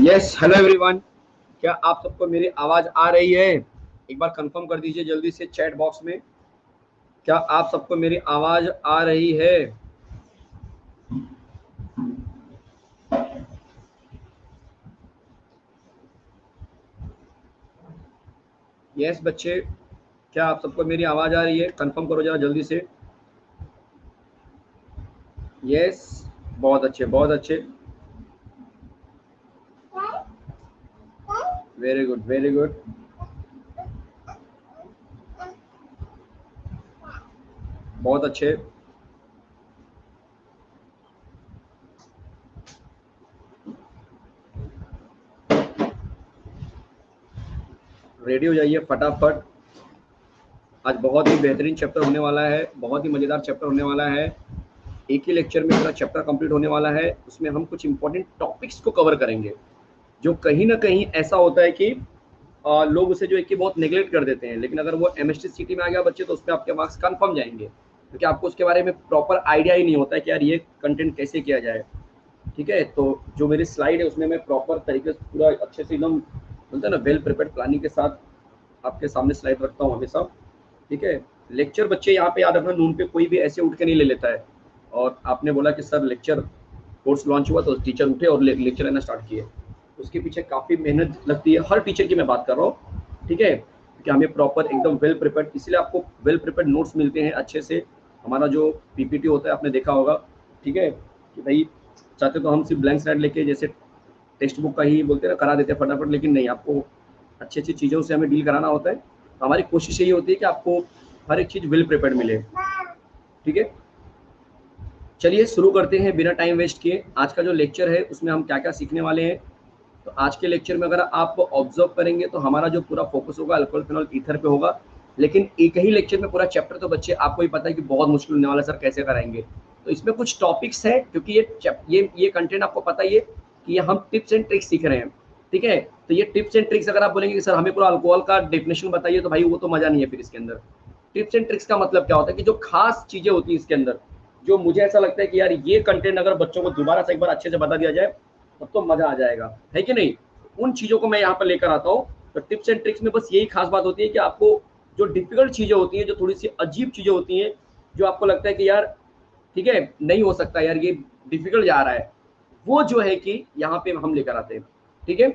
Yes, hello everyone. क्या आप सबको मेरी आवाज आ रही है? एक बार कंफर्म कर दीजिए जल्दी से चैट बॉक्स में। क्या आप सबको मेरी आवाज आ रही है? यस बच्चे, क्या आप सबको मेरी आवाज आ रही है? कंफर्म करो जरा जल्दी से। यस, बहुत अच्छे, बहुत अच्छे। Very good, very good. बहुत अच्छे। रेडी हो जाइए फटाफट। आज बहुत ही बेहतरीन चैप्टर होने वाला है, बहुत ही मज़ेदार चैप्टर होने वाला है। एक ही लेक्चर में पूरा चैप्टर कंप्लीट होने वाला है। उसमें हम कुछ इंपॉर्टेंट टॉपिक्स को कवर करेंगे, जो कहीं ना कहीं ऐसा होता है कि लोग उसे जो है कि बहुत नेग्लेक्ट कर देते हैं, लेकिन अगर वो एमएसटी सिटी में आ गया बच्चे तो उसमें आपके मार्क्स कंफर्म जाएंगे, क्योंकि आपको उसके बारे में प्रॉपर आइडिया ही नहीं होता है कि यार ये कंटेंट कैसे किया जाए। ठीक है, तो जो मेरी स्लाइड है उसमें मैं प्रॉपर तरीके से पूरा अच्छे से एकदम बोलते हैं ना वेल प्रिपेयर्ड प्लानिंग के साथ आपके सामने स्लाइड रखता हूँ हमेशा। ठीक है, लेक्चर बच्चे यहाँ पे याद रखना, नून पे कोई भी ऐसे उठ के नहीं ले लेता है। और आपने बोला कि सर लेक्चर कोर्स लॉन्च हुआ तो टीचर उठे और लेक्चर लेना स्टार्ट किए, उसके पीछे काफ़ी मेहनत लगती है, हर टीचर की मैं बात कर रहा हूँ। ठीक है, कि हमें प्रॉपर एकदम वेल प्रिपेयर्ड, इसलिए आपको वेल प्रिपेयर्ड नोट्स मिलते हैं अच्छे से। हमारा जो पीपीटी होता है आपने देखा होगा। ठीक है, कि भाई चाहते तो हम सिर्फ ब्लैंक स्लाइड लेके जैसे टेक्स्ट बुक का ही बोलते हैं ना करा देते हैं फटाफट, लेकिन नहीं, आपको अच्छी अच्छी चीज़ों से हमें डील कराना होता है। तो हमारी कोशिश यही होती है कि आपको हर एक चीज़ वेल प्रिपेयर्ड मिले। ठीक है, चलिए शुरू करते हैं बिना टाइम वेस्ट किए। आज का जो लेक्चर है उसमें हम क्या क्या सीखने वाले हैं। तो आज के लेक्चर में अगर आप ऑब्जर्व करेंगे तो हमारा जो पूरा फोकस होगा अल्कोहल फिनॉल ईथर पे होगा। लेकिन एक ही लेक्चर में पूरा चैप्टर तो बच्चे आपको ही पता है कि बहुत मुश्किल होने वाला है, सर कैसे कराएंगे। तो इसमें कुछ टॉपिक्स हैं, क्योंकि ये कंटेंट आपको पता ही है कि ये हम टिप्स एंड ट्रिक्स सीख रहे हैं। ठीक है, तो ये टिप्स एंड ट्रिक्स अगर आप बोलेंगे कि सर हमें पूरा अल्कोहल का डेफिनेशन बताइए, तो भाई वो तो मजा नहीं है फिर इसके अंदर। टिप्स एंड ट्रिक्स का मतलब क्या होता है कि जो खास चीजें होती है इसके अंदर, जो मुझे ऐसा लगता है कि यार ये कंटेंट अगर बच्चों को दोबारा से एक बार अच्छे से बता दिया जाए तब तो मजा आ जाएगा, है कि नहीं। उन चीजों को मैं यहाँ पर लेकर आता हूँ। तो टिप्स एंड ट्रिक्स में बस यही खास बात होती है कि आपको जो डिफिकल्ट चीजें होती हैं, जो थोड़ी सी अजीब चीजें होती हैं, जो आपको लगता है कि यार ठीक है नहीं हो सकता यार ये डिफिकल्ट जा रहा है, वो जो है कि यहाँ पे हम लेकर आते हैं। ठीक है,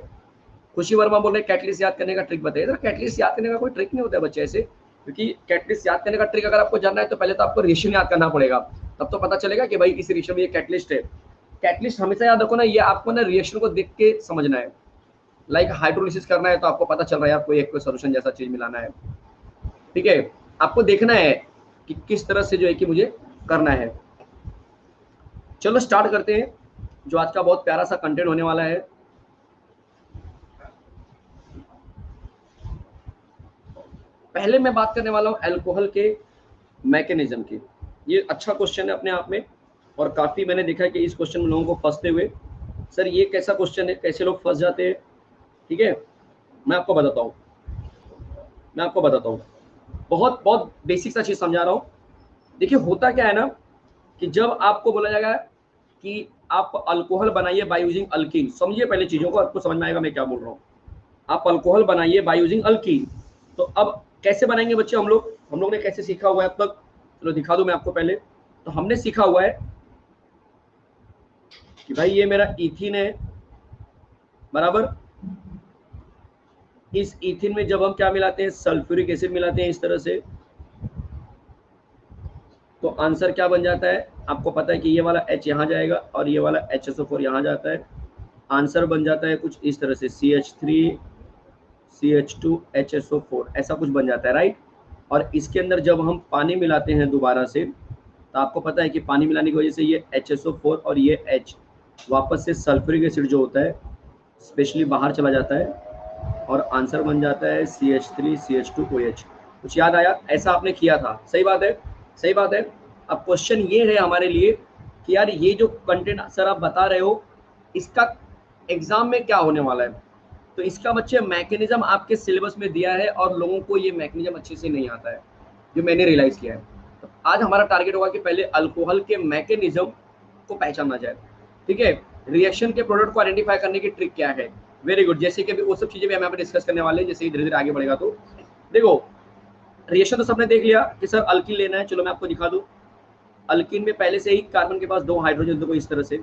खुशी वर्मा बोल रहे हैं कैटलिस्ट याद करने का ट्रिक बताइए। सर कैटलिस्ट याद करने का कोई ट्रिक नहीं होता है बच्चे ऐसे, क्योंकि कैटलिस्ट याद करने का ट्रिक अगर आपको जानना है तो पहले तो आपको रिएक्शन याद करना पड़ेगा, तब तो पता चलेगा कि भाई इस रिएक्शन में ये कैटलिस्ट है। कैटलिस्ट हमेशा याद रखो ना, ये आपको ना रिएक्शन को देख के समझना है। लाइक हाइड्रोलिसिस करना है तो आपको पता चल रहा है यार कोई एक कोई सोल्यूशन जैसा चीज मिलाना है। ठीक है, आपको देखना है कि किस तरह से जो है कि मुझे करना है। चलो स्टार्ट करते हैं, जो आज का बहुत प्यारा सा कंटेंट होने वाला है। पहले मैं बात करने वाला हूँ अल्कोहल के मैकेनिज्म की। ये अच्छा क्वेश्चन है अपने आप में, और काफी मैंने देखा है कि इस क्वेश्चन में लोगों को फंसते हुए, सर ये कैसा क्वेश्चन है, कैसे लोग फंस जाते हैं। ठीक है, मैं आपको बताता हूँ, मैं आपको बताता हूँ, बहुत बहुत बेसिक सा चीज समझा रहा हूँ। देखिए होता क्या है ना, कि जब आपको बोला जाएगा कि आप अल्कोहल बनाइए बाय यूजिंग अल्कीन, समझिए पहले चीजों को, आपको समझ में आएगा मैं क्या बोल रहा हूँ। आप अल्कोहल बनाइए बाय यूजिंग अल्कीन, तो अब कैसे बनाएंगे बच्चे हम लोग ने कैसे सीखा हुआ है अब तक। चलो दिखा दूं मैं आपको पहले। तो हमने सीखा हुआ है कि भाई ये मेरा इथिन है, बराबर। इस इथिन में जब हम क्या मिलाते हैं, सल्फ्यूरिक एसिड मिलाते हैं इस तरह से, तो आंसर क्या बन जाता है, आपको पता है कि ये वाला H यहाँ जाएगा और ये वाला HSO4 यहाँ जाता है। आंसर बन जाता है कुछ इस तरह से CH3 CH2 HSO4, ऐसा कुछ बन जाता है, राइट। और इसके अंदर जब हम पानी मिलाते हैं दोबारा से, तो आपको पता है कि पानी मिलाने की वजह से ये HSO4 और ये H वापस से सल्फ्यूरिक एसिड जो होता है स्पेशली बाहर चला जाता है, और आंसर बन जाता है CH3 CH2OH। कुछ याद आया, ऐसा आपने किया था, सही बात है, सही बात है। अब क्वेश्चन ये है हमारे लिए कि यार ये जो कंटेंट सर आप बता रहे हो, इसका एग्जाम में क्या होने वाला है। तो इसका बच्चे मैकेनिज्म आपके सिलेबस में दिया है, और लोगों को ये मैकेनिज्म अच्छे से नहीं आता है, जो मैंने रियलाइज किया है। तो आज हमारा टारगेट होगा कि पहले अल्कोहल के मैकेनिज्म को पहचाना जाए। ठीक है, रिएक्शन के प्रोडक्ट को आइडेंटिफाई करने की ट्रिक क्या है। वेरी गुड, जैसे कि वो सब चीजें भी हम यहाँ पे डिस्कस करने वाले हैं जैसे ही धीरे धीरे आगे बढ़ेगा। तो देखो रिएक्शन तो सबने देख लिया कि सर अल्किन लेना है, चलो मैं आपको दिखा दूं। अल्किन में पहले से ही कार्बन के पास 2 हाइड्रोजन, देखो इस तरह से,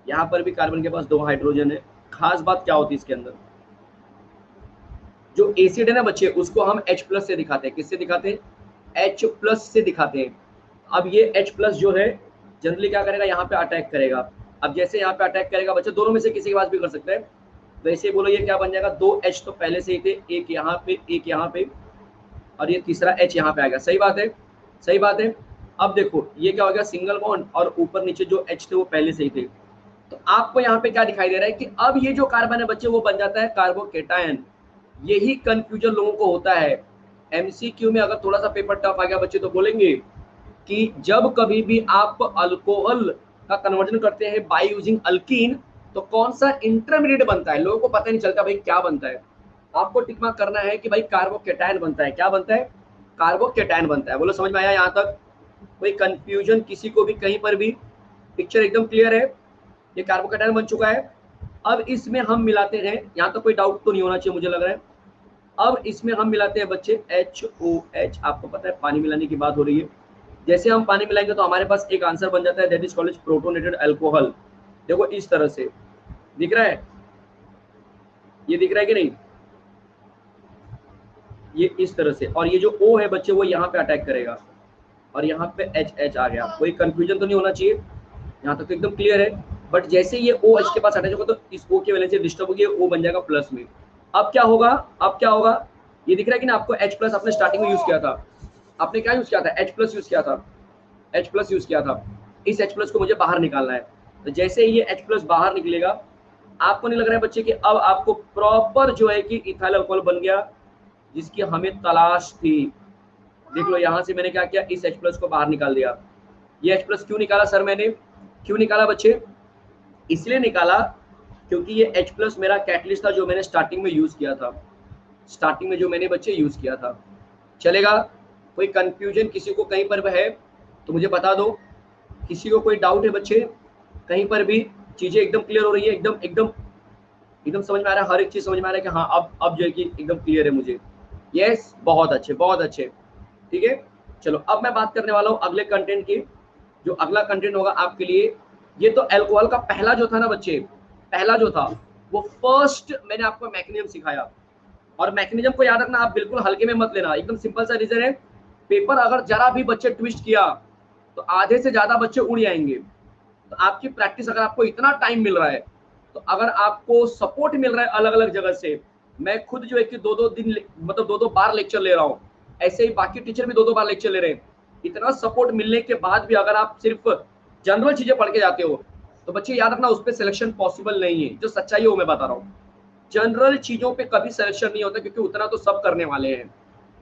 यहाँ पर भी कार्बन के पास 2 हाइड्रोजन है। खास बात क्या होती है इसके अंदर, जो एसिड है ना बच्चे, उसको हम H+ से दिखाते हैं। किससे दिखाते हैं? H+ से दिखाते हैं। अब ये H+ जो है जनरली क्या करेगा, यहाँ पे अटैक करेगा। अब जैसे यहाँ पे अटैक करेगा बच्चे, दोनों में से किसी के पास भी कर सकते हैं। वैसे बोलो ये क्या बन जाएगा, 2 H तो पहले से ही थे, एक यहाँ पे एक यहाँ पे, और ये तीसरा H यहाँ पे आ गया। सही बात है, सही बात है। अब देखो ये क्या हो गया, सिंगल बॉन्ड, और ऊपर नीचे जो H थे वो पहले से ही थे। तो आपको यहाँ पे क्या दिखाई दे रहा है कि अब ये जो कार्बन है बच्चे वो बन जाता है कार्बोकेटायन। यही कंफ्यूजन लोगों को होता है। एमसीक्यू में अगर थोड़ा सा पेपर टफ आ गया बच्चे तो बोलेंगे कि जब कभी भी आप अल्कोहल का कन्वर्जन करते हैं बाय यूजिंग अल्कीन, तो कौन सा इंटरमीडिएट बनता है, लोगों को पता नहीं चलता भाई क्या बनता है। आपको टिक मार्क करना है कि भाई कार्बोकेटायन बनता है। क्या बनता है? कार्बोकेटायन बनता है। बोलो समझ में आया यहाँ तक? कोई कंफ्यूजन किसी को भी कहीं पर भी? पिक्चर एकदम क्लियर है, ये कार्बोकेटायन बन चुका है। अब इसमें हम मिलाते हैं, यहाँ तो कोई डाउट तो नहीं होना चाहिए मुझे लग रहा है। अब इसमें हम मिलाते हैं बच्चे HOH। आपको पता है पानी मिलाने की बात हो रही है, जैसे हम पानी मिलाएंगे तो हमारे पास एक आंसर बन जाता है, that is called protonated alcohol. देखो इस तरह से दिख रहा है, ये दिख रहा है कि नहीं, ये इस तरह से। और ये जो O है बच्चे वो यहाँ पे अटैक करेगा, और यहाँ पे HH आ गया। कोई कंफ्यूजन तो नहीं होना चाहिए, यहाँ तक तो एकदम क्लियर है। बट जैसे ये OH के पास अटैच होगा तो इस O की वजह से डिस्टर्ब होगी, O बन जाएगा प्लस में। अब क्या होगा, अब क्या होगा, ये दिख रहा है कि ना आपको H+ आपने स्टार्टिंग में यूज किया था। आपने क्या यूज किया था? H+ यूज किया था, H+ यूज किया था। इस H+ को मुझे बाहर निकालना है। तो जैसे ये H+ बाहर निकलेगा, आपको नहीं लग रहा है बच्चे कि अब आपको प्रॉपर जो है कि इथाइल अल्कोहल बन गया जिसकी हमें तलाश थी। देख लो यहाँ से मैंने क्या किया, इस H+ को बाहर निकाल दिया। ये H+ क्यों निकाला सर मैंने, क्यों निकाला बच्चे? इसलिए निकाला क्योंकि ये H+ मेरा कैटलिस्ट था जो मैंने स्टार्टिंग में यूज किया था, स्टार्टिंग में जो मैंने बच्चे यूज किया था। चलेगा? कोई कंफ्यूजन किसी को कहीं पर है तो मुझे बता दो। किसी को कोई डाउट है बच्चे कहीं पर भी? चीजें एकदम क्लियर हो रही है, एकदम एकदम एकदम समझ में आ रहा है, हर एक चीज समझ में आ रहा है कि हाँ अब जो है कि एकदम क्लियर है मुझे। यस, बहुत अच्छे बहुत अच्छे, ठीक है। चलो अब मैं बात करने वाला हूँ अगले कंटेंट की। जो अगला कंटेंट होगा आपके लिए, ये तो अल्कोहल का पहला जो था ना बच्चे, पहला जो था वो फर्स्ट मैंने आपको मैकेनिज्म सिखाया। और मैकेनिज्म को याद रखना, आप बिल्कुल हल्के में मत लेना, एकदम सिंपल सा रीजन है। पेपर अगर जरा भी बच्चे ट्विस्ट किया तो आधे से ज्यादा बच्चे उड़ जाएंगे। तो आपकी प्रैक्टिस, अगर आपको इतना टाइम मिल रहा है, तो अगर आपको सपोर्ट मिल रहा है अलग अलग जगह से, मैं खुद जो है कि 2-2 दिन मतलब 2-2 बार लेक्चर ले रहा हूँ, ऐसे ही बाकी टीचर भी 2-2 बार लेक्चर ले रहे हैं। इतना सपोर्ट मिलने के बाद भी अगर आप सिर्फ जनरल चीजें पढ़ के जाते हो तो बच्चे याद रखना उस पर सिलेक्शन पॉसिबल नहीं है। जो सच्चाई है वो मैं बता रहा हूँ, जनरल चीजों पे कभी सिलेक्शन नहीं होता, क्योंकि उतना तो सब करने वाले हैं।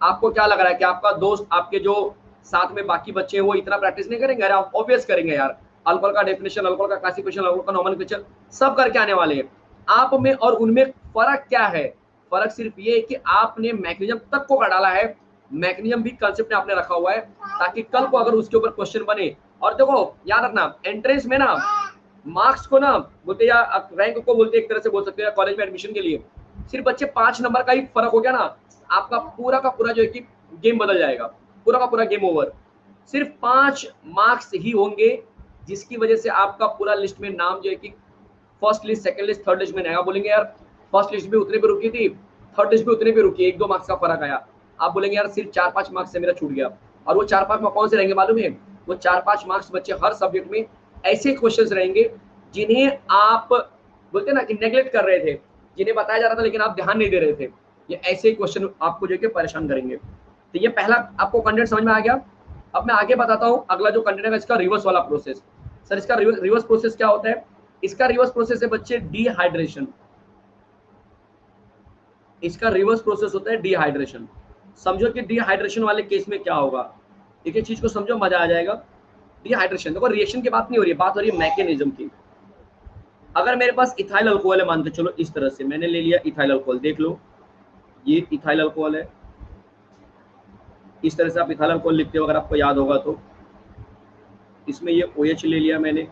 आपको क्या लग रहा है कि आपका दोस्त, आपके जो साथ में बाकी बच्चे हैं वो इतना प्रैक्टिस नहीं करेंगे? अरे ऑब्वियस करेंगे यार। अल्कोहल का डेफिनेशन, अल्कोहल का क्लासिफिकेशन, अल्कोहल का नोमेनक्लेचर सब करके आने वाले हैं। आप में और उनमें फर्क क्या है? फर्क सिर्फ ये है कि आपने मैकेनिज्म तक को डाला है, मैकेनिज्म भी कंसेप्ट में आपने रखा हुआ है, ताकि कल को अगर उसके ऊपर क्वेश्चन बने। और देखो याद रखना, एंट्रेंस में ना मार्क्स को ना बोलते या रैंक को बोलते, एक तरह से बोल सकते हैं कॉलेज में एडमिशन के लिए, सिर्फ बच्चे 5 नंबर का ही फर्क हो गया ना, आपका पूरा का पूरा जो है कि गेम बदल जाएगा, पूरा का पूरा गेम ओवर। सिर्फ 5 मार्क्स ही होंगे जिसकी वजह से आपका पूरा लिस्ट में नाम जो है कि first list, second list, third list में आएगा। बोलेंगे यार फर्स्ट लिस्ट भी उतने पे रुकी थी, थर्ड लिस्ट भी उतने पे रुकी, 1-2 मार्क्स का फर्क आया। आप बोलेंगे यार सिर्फ 4-5 मार्क्स से मेरा छूट गया। और वो 4-5 मार्क्स कौन से रहेंगे मालूम है? वो 4-5 मार्क्स बच्चे हर सब्जेक्ट में ऐसे क्वेश्चंस रहेंगे जिन्हें आप बोलते ना कि नेग्लेक्ट कर रहे थे, जिन्हें बताया जा रहा था लेकिन आप ध्यान नहीं दे रहे थे। ये ऐसे ही क्वेश्चन आपको जो है परेशान करेंगे। तो ये पहला आपको कंटेंट समझ में आ गया। अब मैं आगे बताता हूँ अगला जो कंटेंट है इसका रिवर्स वाला प्रोसेस। सर इसका रिवर्स प्रोसेस क्या होता है? इसका रिवर्स प्रोसेस है बच्चे डिहाइड्रेशन। इसका रिवर्स प्रोसेस होता है डिहाइड्रेशन। समझो कि डिहाइड्रेशन वाले केस में क्या होगा, एक एक चीज को समझो, मजा आ जाएगा। डिहाइड्रेशन, देखो रिएक्शन की बात नहीं हो रही है, बात हो रही है मैकेनिज्म की। अगर मेरे पास इथाइल अल्कोहल है, मानते चलो इस तरह से मैंने ले लिया इथाइल अल्कोहल, देख लो ये इथाइल अल्कोहल है। इस तरह से आप इथाइल अल्कोहल लिखते हो अगर आपको याद होगा तो। इसमें ये OH ले लिया मैंने,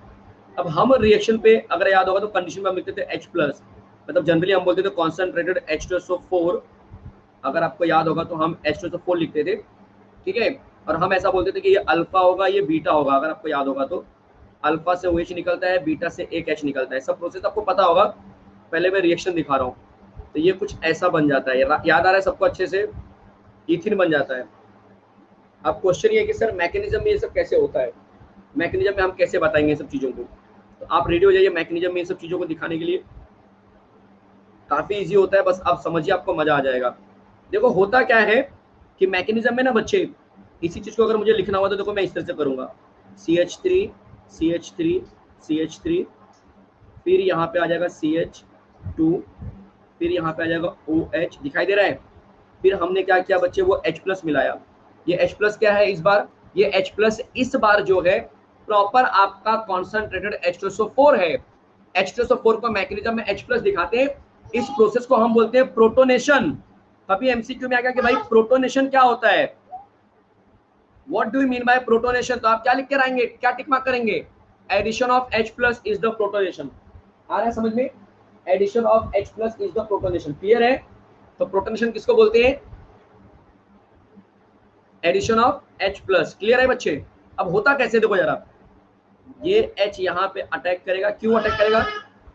अब हम रिएक्शन पे अगर याद होगा तो कंडीशन में हम लिखते थे H प्लस, मतलब जनरली हम बोलते थे कॉन्सेंट्रेटेड H2SO4, अगर आपको याद होगा तो हम H2SO4 लिखते थे, ठीक है। और हम ऐसा बोलते थे कि ये अल्फा होगा, ये बीटा होगा, अगर आपको याद होगा तो अल्फा से OH निकलता है, बीटा से एक H निकलता है, सब प्रोसेस आपको पता होगा। पहले मैं रिएक्शन दिखा रहा हूँ, तो ये कुछ ऐसा बन जाता है, याद आ रहा है सबको अच्छे से, इथिन बन जाता है। अब क्वेश्चन ये है कि सर मैकेनिज्म में ये सब कैसे होता है, मैकेनिज्म में हम कैसे बताएंगे ये सब चीज़ों को, तो आप रेडी हो जाइए मैकेनिज्म में ये सब चीज़ों को दिखाने के लिए। काफ़ी इजी होता है, बस आप समझिए, आपको मज़ा आ जाएगा। देखो होता क्या है कि मैकेनिज्म में ना बच्चे, इसी चीज़ को अगर मुझे लिखना हुआ तो देखो मैं इस तरह से करूँगा, CH3 CH3 CH3, फिर यहाँ पे आ जाएगा CH2, फिर यहाँ पे आ जाएगा OH, दिखाई दे रहा है। फिर हमने क्या किया बच्चे, वो H प्लस मिलाया। ये H प्लस क्या है इस बार, ये H प्लस इस बार जो है प्रॉपर आपका कॉन्सेंट्रेटेड H2SO4 है। H2SO4 को मैकेनिज्म में H प्लस दिखाते हैं, इस प्रोसेस को हम बोलते हैं प्रोटोनेशन। कभी एमसीक्यू में आ गया कि भाई प्रोटोनेशन क्या होता है, what do you mean by protonation, तो आप क्या लिख कर आएंगे, क्या टिक मार्क करेंगे, addition of H plus is the protonation. आ रहा है समझ में, addition of H plus is the protonation, clear है। तो प्रोटोनेशन किसको बोलते हैं, addition of H plus, clear है बच्चे। अब होता कैसे देखो जरा, ये H यहाँ पे अटैक करेगा, क्यों अटैक करेगा,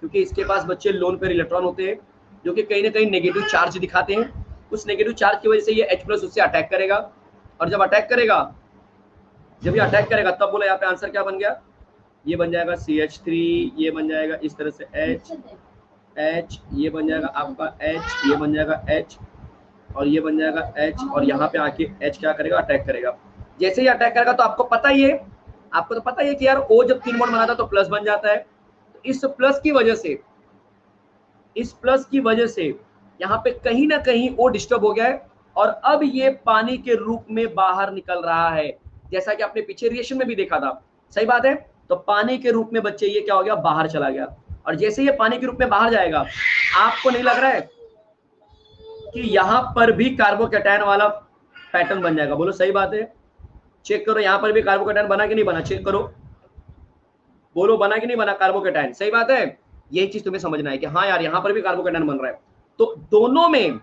क्योंकि इसके पास बच्चे लोन पेयर इलेक्ट्रॉन होते हैं जो कि कहीं ना कहीं नेगेटिव चार्ज दिखाते हैं, उस नेगेटिव चार्ज की वजह से ये H प्लस उससे अटैक करेगा, और जब अटैक करेगा, जब ये अटैक करेगा तब बोला यहाँ पे आंसर क्या बन गया, ये बन जाएगा CH3, ये बन जाएगा इस तरह से H, ये बन जाएगा आपका H, ये बन जाएगा H, और ये बन जाएगा H, और यहाँ पे आके H क्या करेगा, अटैक करेगा। जैसे ही अटैक करेगा तो आपको पता ही है, आपको तो पता ही है कि यार O जब 3 बॉन्ड बनाता है तो प्लस बन जाता है, तो इस प्लस की वजह से, इस प्लस की वजह से यहाँ पे कहीं ना कहीं O डिस्टर्ब हो गया है, और अब ये पानी के रूप में बाहर निकल रहा है, जैसा कि आपने पीछे रिएक्शन में भी देखा था, सही बात है। तो पानी के रूप में बच्चे ये क्या हो गया, बाहर चला गया, और जैसे ये पानी के रूप में बाहर जाएगा, आपको नहीं लग रहा है कि यहाँ पर भी कार्बोकैटायन वाला पैटर्न बन जाएगा, बोलो सही बात है। चेक करो यहाँ पर भी कार्बोकैटायन बना कि नहीं बना, चेक करो, बोलो बना कि नहीं बना कार्बोकैटायन, सही बात है। यही चीज तुम्हें समझना है कि हाँ यार यहाँ पर भी कार्बोकैटायन बन रहा है। तो दोनों में,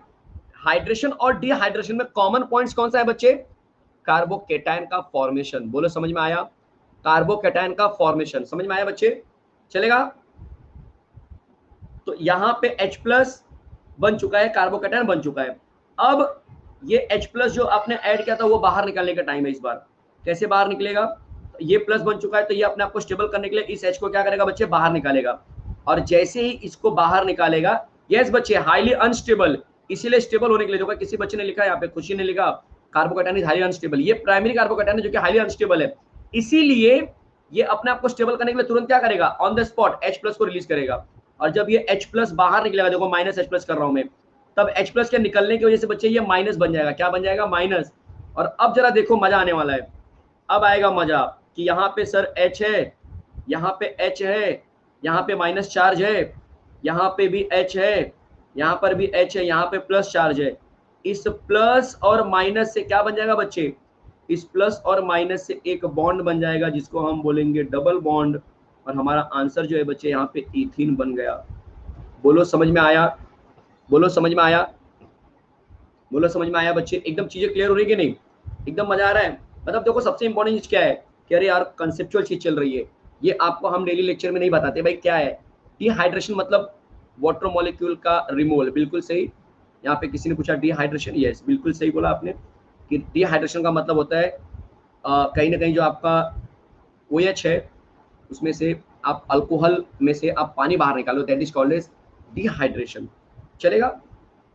हाइड्रेशन और डिहाइड्रेशन में कॉमन पॉइंट्स कौन सा है बच्चे, कार्बोकैटायन का फॉर्मेशन, बोलो समझ में आया, कार्बोकैटायन का फॉर्मेशन, समझ में आया बच्चे, चलेगा। तो यहाँ पे H प्लस बन चुका है, कार्बोकैटायन बन चुका है। अब ये H प्लस जो आपने ऐड किया था वो बाहर निकालने का टाइम है इस बार, कैसे बाहर निकलेगा, तो ये प्लस बन चुका है, तो ये अपने आप को स्टेबल करने के लिए इस H को क्या करेगा बच्चे, बाहर निकालेगा, और जैसे ही इसको बाहर निकालेगा, यस बच्चे हाईली अनस्टेबल, इसीलिए स्टेबल होने के लिए, देखो किसी बच्चे ने लिखा यहाँ पे, खुशी ने लिखा कार्बोकैटायन इज हाईली अनस्टेबल, ये प्राइमरी कार्बोकैटायन है जो कि हाईली अनस्टेबल है, इसीलिए ये अपने आप को स्टेबल करने के लिए तुरंत क्या करेगा, on the spot H plus को रिलीज करेगा, और जब ये H प्लस बाहर निकलेगा, देखो माइनस H प्लस कर रहा हूं मैं, तब H प्लस के निकलने की वजह से बच्चे ये माइनस बन जाएगा, क्या बन जाएगा, माइनस। और अब जरा देखो मजा आने वाला है, अब आएगा मजा कि यहाँ पे सर H है, यहाँ पे H है, यहाँ पे माइनस चार्ज है, यहाँ पे भी H है, यहाँ पर भी H है, यहाँ पे प्लस चार्ज है, इस प्लस और माइनस से क्या बन जाएगा बच्चे, इस प्लस और माइनस से एक बॉन्ड बन जाएगा जिसको हम बोलेंगे डबल बॉन्ड, और हमारा आंसर जो है बच्चे यहाँ पे इथीन बन गया। बोलो समझ में आया, बोलो समझ में आया, बोलो समझ में आया बच्चे, एकदम चीजें क्लियर हो रही है कि नहीं, एकदम मजा आ रहा है। मतलब देखो सबसे इंपॉर्टेंट चीज क्या है कि अरे यार कंसेप्चुअल चीज चल रही है, ये आपको हम डेली लेक्चर में नहीं बताते भाई क्या है। डिहाइड्रेशन मतलब वाटर मॉलिक्यूल का रिमूवल, बिल्कुल सही। यहाँ पे किसी ने पूछा डिहाइड्रेशन, यस बिल्कुल सही बोला आपने कि डिहाइड्रेशन का मतलब होता है कहीं ना कहीं जो आपका OH है उसमें से आप अल्कोहल में से आप पानी बाहर निकालो, that is called as dehydration, चलेगा।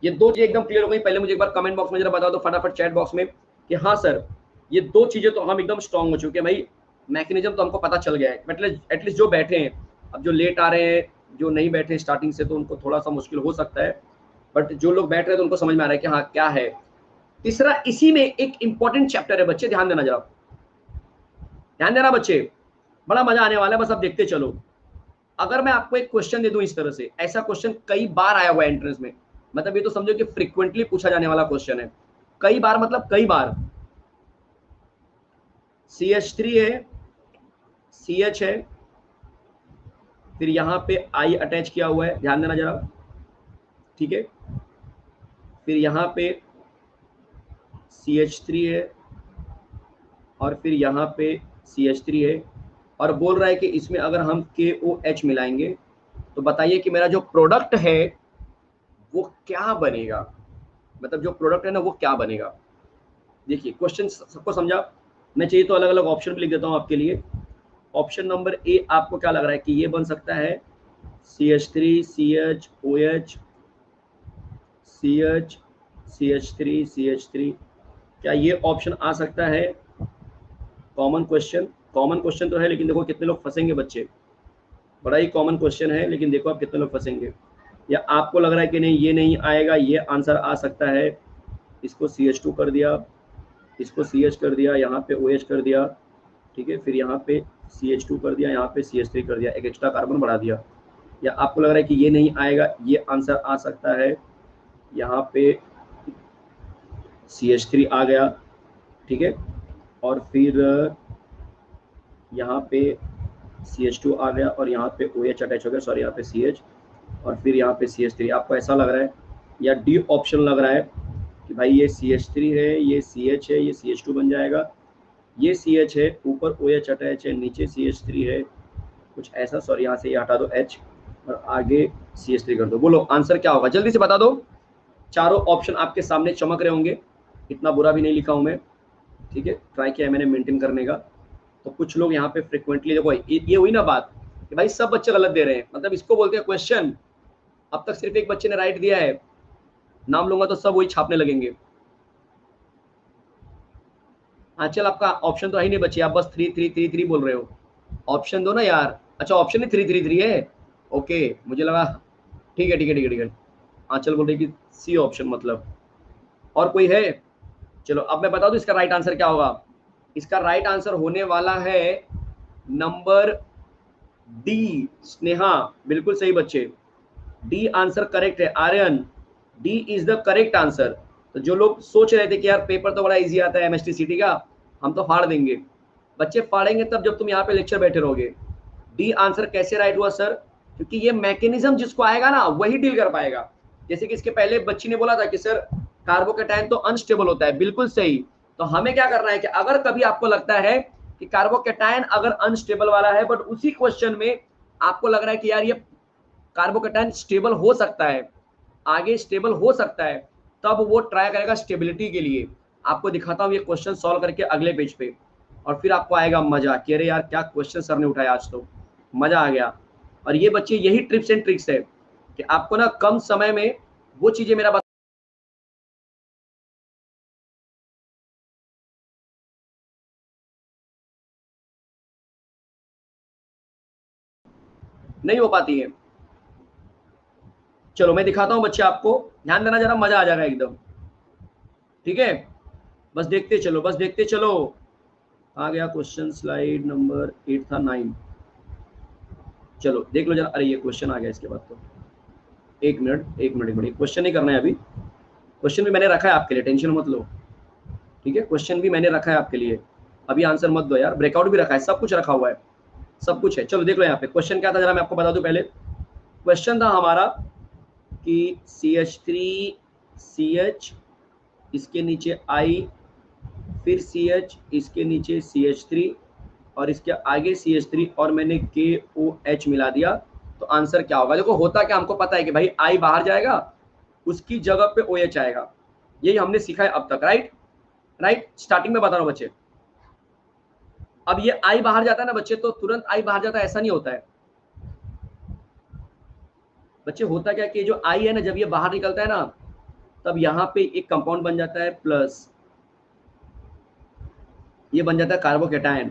ये दो चीजें एकदम क्लियर हो गई, पहले मुझे एक बार कमेंट बॉक्स में जरा बता दो फटाफट चैट बॉक्स में कि हाँ सर ये दो चीजें तो हम एकदम स्ट्रांग हो चुके हैं भाई, मैकेनिज्म तो हमको पता चल गया है, मतलब एटलीस्ट जो बैठे हैं, अब जो लेट आ रहे हैं, जो नहीं बैठे स्टार्टिंग से तो उनको थोड़ा सा मुश्किल हो सकता है, बट जो लोग बैठ रहे हैं तो उनको समझ में आ रहा है कि हाँ क्या है। तीसरा इसी में एक इंपॉर्टेंट चैप्टर है बच्चे, ध्यान देना जरा, ध्यान देना बच्चे, बड़ा मजा आने वाला है, बस आप देखते चलो। अगर मैं आपको एक क्वेश्चन दे दूं इस तरह से, ऐसा क्वेश्चन कई बार आया हुआ है एंट्रेंस में, मतलब ये तो समझो कि फ्रीक्वेंटली पूछा जाने वाला क्वेश्चन है, कई बार मतलब कई बार। CH3 है, CH है, फिर यहाँ पे आई अटैच किया हुआ है, ध्यान देना जरा, ठीक है। फिर यहाँ पे CH3 है और फिर यहाँ पे CH3 है, और बोल रहा है कि इसमें अगर हम KOH मिलाएंगे तो बताइए कि मेरा जो प्रोडक्ट है वो क्या बनेगा, मतलब जो प्रोडक्ट है ना वो क्या बनेगा। देखिए क्वेश्चन सबको समझा, मैं चाहिए तो अलग अलग ऑप्शन भी लिख देता हूँ आपके लिए। ऑप्शन नंबर ए आपको क्या लग रहा है कि ये बन सकता है CH3 CHOH CH CH3 CH3, क्या ये ऑप्शन आ सकता है? कॉमन क्वेश्चन तो है, लेकिन देखो कितने लोग फंसेंगे बच्चे, बड़ा ही कॉमन क्वेश्चन है, लेकिन देखो आप कितने लोग फंसेंगे। या आपको लग रहा है कि नहीं ये नहीं आएगा, ये आंसर आ सकता है, इसको CH2 कर दिया, इसको CH कर दिया, यहाँ पे OH कर दिया, ठीक है, फिर यहाँ पे CH2 कर दिया, यहाँ पे CH3 कर दिया, एक एक्स्ट्रा कार्बन बढ़ा दिया। या आपको लग रहा है कि ये नहीं आएगा, ये आंसर आ सकता है, यहाँ पे CH3 आ गया, ठीक है, और फिर यहाँ पे CH2 आ गया और यहाँ पे OH अटैच हो गया, सॉरी यहाँ पे CH, और फिर यहाँ पे CH3। आपको ऐसा लग रहा है या डी ऑप्शन लग रहा है कि भाई ये CH3 है, ये CH है, ये CH2 बन जाएगा, ये CH है, ऊपर OH अटैच है, नीचे CH3 है, कुछ ऐसा, सॉरी यहाँ से ये हटा दो H और आगे CH3 कर दो। बोलो आंसर क्या होगा, जल्दी से बता दो। चारों ऑप्शन आपके सामने चमक रहे होंगे, इतना बुरा भी नहीं लिखा हूँ मैं, ठीक है, ट्राई किया है मैंने मेंटेन करने का। तो कुछ लोग यहाँ पे फ्रिक्वेंटली, देखो ये हुई ना बात कि भाई सब बच्चे गलत दे रहे हैं, मतलब इसको बोलते हैं क्वेश्चन। अब तक सिर्फ एक बच्चे ने राइट दिया है, नाम लूंगा तो सब वही छापने लगेंगे। आंचल आपका ऑप्शन तो है ही नहीं बच्चे, आप बस 3 बोल रहे हो, ऑप्शन दो ना यार। अच्छा ऑप्शन ही 3 है, ओके मुझे लगा, ठीक है ठीक है ठीक है ठीक है। आंचल बोल रही कि सी ऑप्शन मतलब, और कोई है? चलो अब मैं बता दूं इसका राइट आंसर क्या होगा। इसका राइट आंसर होने वाला है नंबर डी, स्नेहा, बिल्कुल सही बच्चे, डी आंसर करेक्ट है। Aryan, D is the correct answer. तो जो लोग सोच रहे थे कि यार पेपर तो बड़ा इजी आता है MSTCT का, हम तो फाड़ देंगे, बच्चे फाड़ेंगे तब जब तुम यहाँ पे लेक्चर बैठे रहोगे। डी आंसर कैसे राइट हुआ सर? क्योंकि ये मैकेनिज्म जिसको आएगा ना वही डील कर पाएगा। जैसे कि इसके पहले बच्ची ने बोला था कि सर कार्बोकेटाइन तो अनस्टेबल होता है, बिल्कुल सही। तो हमें क्या करना है कि अगर कभी आपको लगता है कि कार्बोकेटाइन अगर अनस्टेबल वाला है, बट उसी क्वेश्चन में आपको लग रहा है कि यार ये कार्बोकेटाइन स्टेबल हो सकता है, आगे स्टेबल हो सकता है, तब वो ट्राई करेगा स्टेबिलिटी के लिए। आपको दिखाता हूँ ये क्वेश्चन सॉल्व करके अगले पेज पे, और फिर आपको आएगा मजा कि अरे यार क्या क्वेश्चन सर ने उठाया, आज तो मजा आ गया। और ये बच्चे यही ट्रिप्स एंड ट्रिक्स है कि आपको ना कम समय में वो चीजें मेरा नहीं हो पाती है। चलो मैं दिखाता हूं बच्चे, आपको ध्यान देना जरा, मजा आ जाएगा एकदम, ठीक है। बस देखते चलो, बस देखते चलो। आ गया क्वेश्चन, स्लाइड नंबर 8 था 9, चलो देख लो जरा। अरे ये क्वेश्चन आ गया इसके बाद, तो एक मिनट क्वेश्चन नहीं करना है अभी, क्वेश्चन भी मैंने रखा है आपके लिए, टेंशन मत लो, ठीक है, क्वेश्चन भी मैंने रखा है आपके लिए, अभी आंसर मत दो यार, ब्रेकआउट भी रखा है, सब कुछ रखा हुआ है, सब कुछ है। चलो देख लो यहाँ पे क्वेश्चन क्या था, जरा मैं आपको बता दूं। पहले क्वेश्चन था हमारा कि CH3 CH, इसके नीचे I, फिर CH, इसके नीचे CH3, और इसके आगे CH3, और मैंने KOH मिला दिया, तो आंसर क्या होगा? देखो होता क्या, हमको पता है कि भाई I बाहर जाएगा, उसकी जगह पे OH आएगा, यही हमने सीखा है अब तक, राइट, स्टार्टिंग में बता रहा हूं बच्चे। अब ये I बाहर जाता है ना बच्चे, तो तुरंत I बाहर जाता है ऐसा नहीं होता है बच्चे। होता क्या कि जो I है ना, जब ये बाहर निकलता है ना, तब यहाँ पे एक कंपाउंड बन जाता है प्लस, ये बन जाता है कार्बोकेटायन।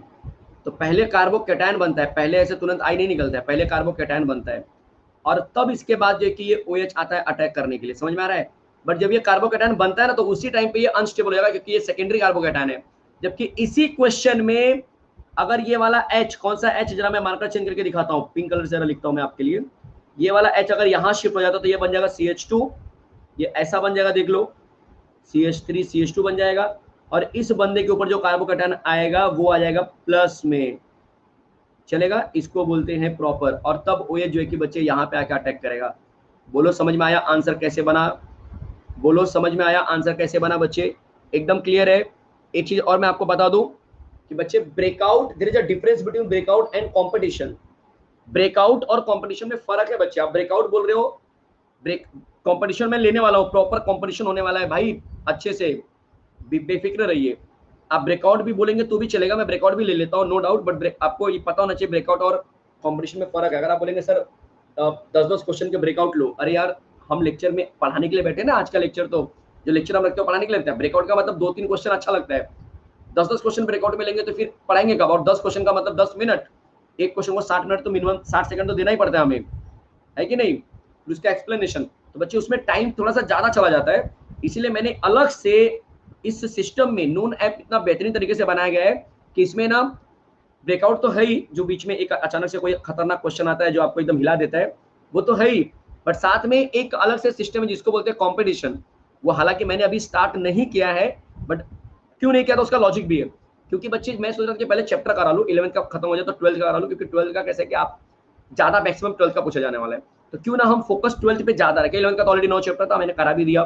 तो पहले कार्बोकेटायन बनता है, पहले ऐसे तुरंत आई नहीं निकलता है, पहले कार्बोकेटायन बनता है, और तब इसके बाद जो है कि ये OH आता है अटैक करने के लिए, समझ में आ रहा है। बट जब ये कार्बोकेटायन बनता है ना, तो उसी टाइम पे ये अनस्टेबल हो जाएगा, क्योंकि ये सेकेंडरी कार्बोकेटायन है। जबकि इसी क्वेश्चन में अगर ये वाला H, कौन सा H, जरा मैं मार्कर चेंज करके दिखाता हूँ, पिंक कलर से जरा लिखता हूँ मैं आपके लिए। ये वाला H अगर यहाँ शिफ्ट हो जाता तो ये बन जाएगा CH2, ये ऐसा बन जाएगा, देख लो CH3 CH2 बन जाएगा, और इस बंदे के ऊपर जो कार्बोकेटायन आएगा वो आ जाएगा प्लस में, चलेगा, इसको बोलते हैं प्रॉपर। और तब OH जो है कि बच्चे यहाँ पे आके अटैक करेगा। बोलो समझ में आया आंसर कैसे बना? बोलो समझ में आया आंसर कैसे बना बच्चे? एकदम क्लियर है। एक चीज और मैं आपको बता दूं कि बच्चे breakout, there is a difference between breakout and competition. Breakout और कंपटीशन में फर्क है बच्चे। आप ब्रेकआउट बोल रहे हो, ब्रेक कंपटीशन में लेने वाला हूं, प्रॉपर कंपटीशन होने वाला है भाई, अच्छे से बेफिक्र रहिए। आप ब्रेकआउट भी बोलेंगे तो भी चलेगा, मैं ब्रेकआउट भी ले लेता हूँ नो डाउट, बट आपको ये पता होना चाहिए ब्रेकआउट और कंपटीशन में फर्क है। अगर आप बोलेंगे सर 10-10 क्वेश्चन के ब्रेकआउट लो, अरे यार हम लेक्चर में पढ़ाने के लिए बैठे ना, आज का लेक्चर तो जो लेक्चर हम रखते हो पढ़ाने के लिए लगता है। ब्रेकआउट का मतलब 2-3 क्वेश्चन अच्छा लगता है, 10-10 क्वेश्चन ब्रेकआउट में लेंगे तो फिर पढ़ाएंगे कब? और 10 क्वेश्चन का मतलब 10 मिनट, एक क्वेश्चन को 60 मिनट तो मिनिमम 60 सेकंड तो देना ही पड़ता है हमें, है कि नहीं? उसका एक्सप्लेनेशन तो बच्चे उसमें टाइम थोड़ा सा ज्यादा चला जाता है। इसीलिए मैंने अलग से इस सिस्टम में नून ऐप इतना बेहतरीन तरीके से बनाया गया है कि इसमें ना ब्रेकआउट तो है ही, जो बीच में एक अचानक से कोई खतरनाक क्वेश्चन आता है जो आपको एकदम हिला देता है, वो तो है ही, बट साथ में एक अलग से सिस्टम है जिसको बोलते हैं कंपटीशन। वो हालांकि मैंने अभी स्टार्ट नहीं किया है, बट क्यों नहीं किया तो उसका लॉजिक भी है, क्योंकि बच्चे मैं सोच रहा था कि पहले चैप्टर करा लूं, 11th का खत्म हो जाए तो 12th का करा लूं, क्योंकि 12th का कैसे कि आप ज्यादा मैक्सिमम 12th का पूछा जाने वाला है, तो क्यों ना हम फोकस 12th पे ज्यादा रखें। 11th का तो ऑलरेडी 9 चैप्टर था, मैंने करा भी दिया,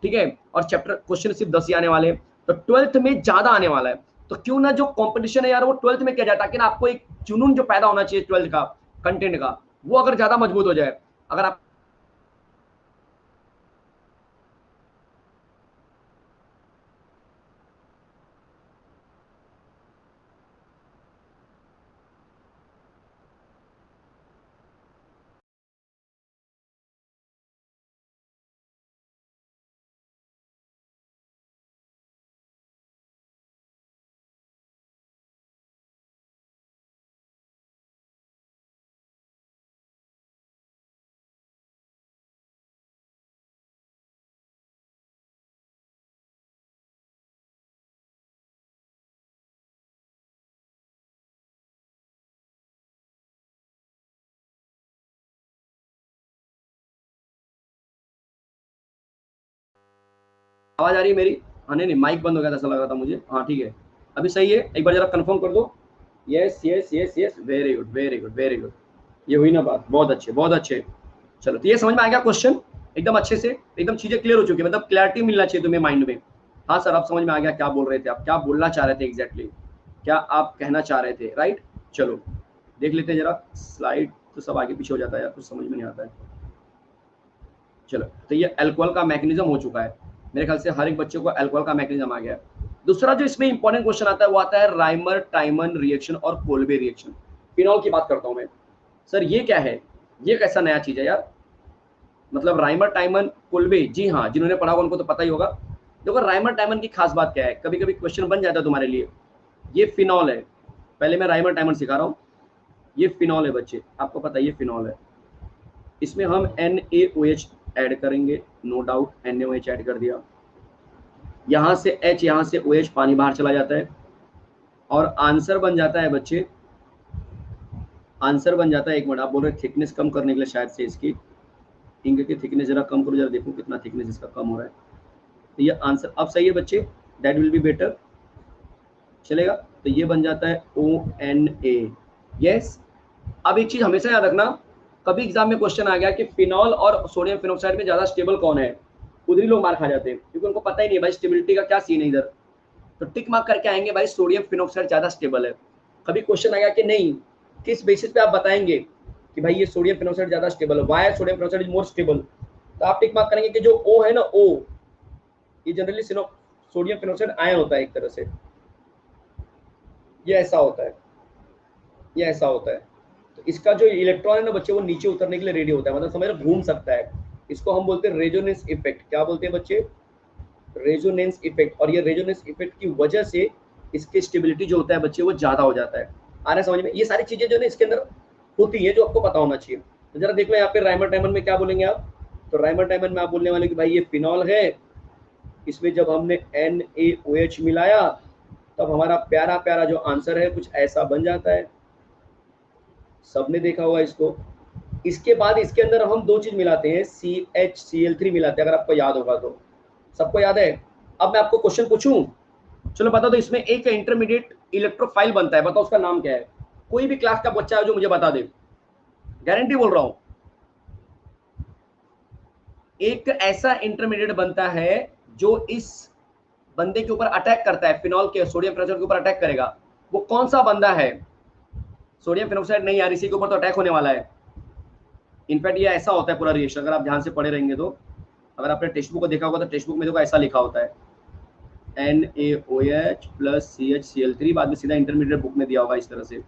ठीक है, और चैप्टर क्वेश्चन सिर्फ 10 ही आने वाले, तो 12th में ज्यादा आने वाला है। तो क्यों ना जो कंपटीशन है यार वो 12th में किया जाए, ताकि ना आपको एक जुनून जो पैदा होना चाहिए 12th का कंटेंट का, वो अगर ज्यादा मजबूत हो जाए। अगर आप आवाज आ रही है मेरी? हाँ नहीं नहीं, माइक बंद हो गया था ऐसा लग रहा था मुझे। हाँ ठीक है, अभी सही है, एक बार जरा कंफर्म कर दो। Yes yes yes yes, very good very good very good, ये हुई ना बात, बहुत अच्छे बहुत अच्छे। चलो, तो ये समझ में आ गया क्वेश्चन एकदम अच्छे से, एकदम चीजें क्लियर हो चुकी है, मतलब क्लैरिटी मिलना चाहिए तुम्हें माइंड में। हाँ सर, आप समझ में आ गया क्या बोल रहे थे, आप क्या बोलना चाह रहे थे एग्जैक्टली, क्या आप कहना चाह रहे थे, राइट? चलो देख लेते हैं जरा स्लाइड, तो सब आगे पीछे हो जाता है यार, कुछ समझ में नहीं आता है। चलो, तो ये अल्कोहल का मैकेनिज्म हो चुका है, मेरे ख्याल से हर एक बच्चे को अल्कोहल का मैकेनिज्म आ गया है। दूसरा जो इसमें इंपॉर्टेंट क्वेश्चन आता है वो आता है राइमर टाइमन रिएक्शन और कोल्बे रिएक्शन। फिनॉल की बात करता हूं मैं, सर ये क्या है, ये कैसा नया चीज है यार? मतलब राइमर टाइमन कोल्बे, जी हाँ, जिन्होंने पढ़ा होगा उनको तो पता ही होगा। देखो राइमर टाइमन की खास बात क्या है, कभी कभी क्वेश्चन बन जाता है तुम्हारे लिए। ये फिनॉल है, पहले मैं राइमर टाइमन सिखा रहा हूँ। ये फिनॉल है बच्चे, आपको पता है ये फिनॉल है, इसमें हम NaOH ऐड करेंगे, नो डाउट NaOH ऐड कर दिया, यहाँ से H, यहाँ से OH, पानी बाहर चला जाता है, और आंसर बन जाता है बच्चे, आंसर बन जाता है, एक मिनट, आप बोल रहे थिकनेस कम करने के लिए शायद से इसकी, इंक की थिकनेस जरा कम करो, जरा देखो कितना थिकनेस इसका कम हो रहा है। तो ये आंसर अब सही है बच्चे, दैट विल बी बेटर, चलेगा। तो ये बन जाता है ONA, यस। अब एक चीज हमेशा याद रखना, कभी एग्जाम में क्वेश्चन आ गया कि फिनॉल और सोडियम फिनोक्साइड में ज्यादा स्टेबल कौन है, उधर ही लोग मार खा जाते हैं, क्योंकि उनको पता ही नहीं है भाई स्टेबिलिटी का क्या सीन है इधर, तो टिक मार्क करके आएंगे भाई सोडियम फिनोक्साइड ज्यादा स्टेबल है। कभी क्वेश्चन आया कि नहीं, किस बेसिस पे आप बताएंगे कि भाई ये सोडियम फिनोक्साइड ज्यादा स्टेबल है, why sodium phenoxide is more stable, तो आप टिक मार्क करेंगे कि जो O है ना, O, ये जनरली सोडियम फिनोक्साइड आयन होता है एक तरह से, ये ऐसा होता है, ये ऐसा होता है। तो इसका जो इलेक्ट्रॉन है ना बच्चे, वो नीचे उतरने के लिए रेडी होता है, मतलब समझ रहे, घूम सकता है। इसको हम बोलते हैं रेजोनेंस इफेक्ट। क्या बोलते हैं बच्चे? Resonance effect. और ये रेजोनेंस इफेक्ट की वजह से इसकी स्टेबिलिटी जो होता है बच्चे, वो ज्यादा हो जाता है। आ रहा है समझ में? ये सारी चीजें जो है इसके अंदर होती है, जो आपको पता होना चाहिए। तो जरा देख लो यहाँ पे राइमर टाइमन में क्या बोलेंगे आप, तो राइमर टाइमन में आप बोलने वाले कि भाई ये फिनॉल है, इसमें जब हमने NaOH मिलाया तब हमारा प्यारा प्यारा जो आंसर है कुछ ऐसा बन जाता है, सबने देखा हुआ इसको। इसके बाद इसके अंदर हम दो चीज मिलाते हैं, CHCl3 मिलाते हैं, अगर आपको याद होगा तो, सबको याद है? अब मैं आपको क्वेश्चन पूछूं, चलो बता दो, इसमें एक इंटरमीडिएट इलेक्ट्रोफाइल बनता है, बताओ उसका नाम क्या है? कोई भी क्लास का बच्चा है जो मुझे बता दे, गारंटी बोल रहा हूं। एक ऐसा इंटरमीडिएट बनता है जो इस बंदे के ऊपर अटैक करता है, फिनॉल के सोडियम फिनोक्साइड के ऊपर अटैक करेगा। वो कौन सा बंदा है? सोडियम फिनोक्साइड नहीं यार, इसी के ऊपर तो अटैक होने वाला है। इनफैक्ट ये ऐसा होता है पूरा रिएक्शन, अगर आप ध्यान से पढ़े रहेंगे तो, अगर आपने टेक्स्ट बुक को देखा होगा तो टेक्स्ट बुक में देखो ऐसा लिखा होता है NaOH प्लस CH बाद में सीधा इंटरमीडिएट बुक में दिया होगा इस तरह से।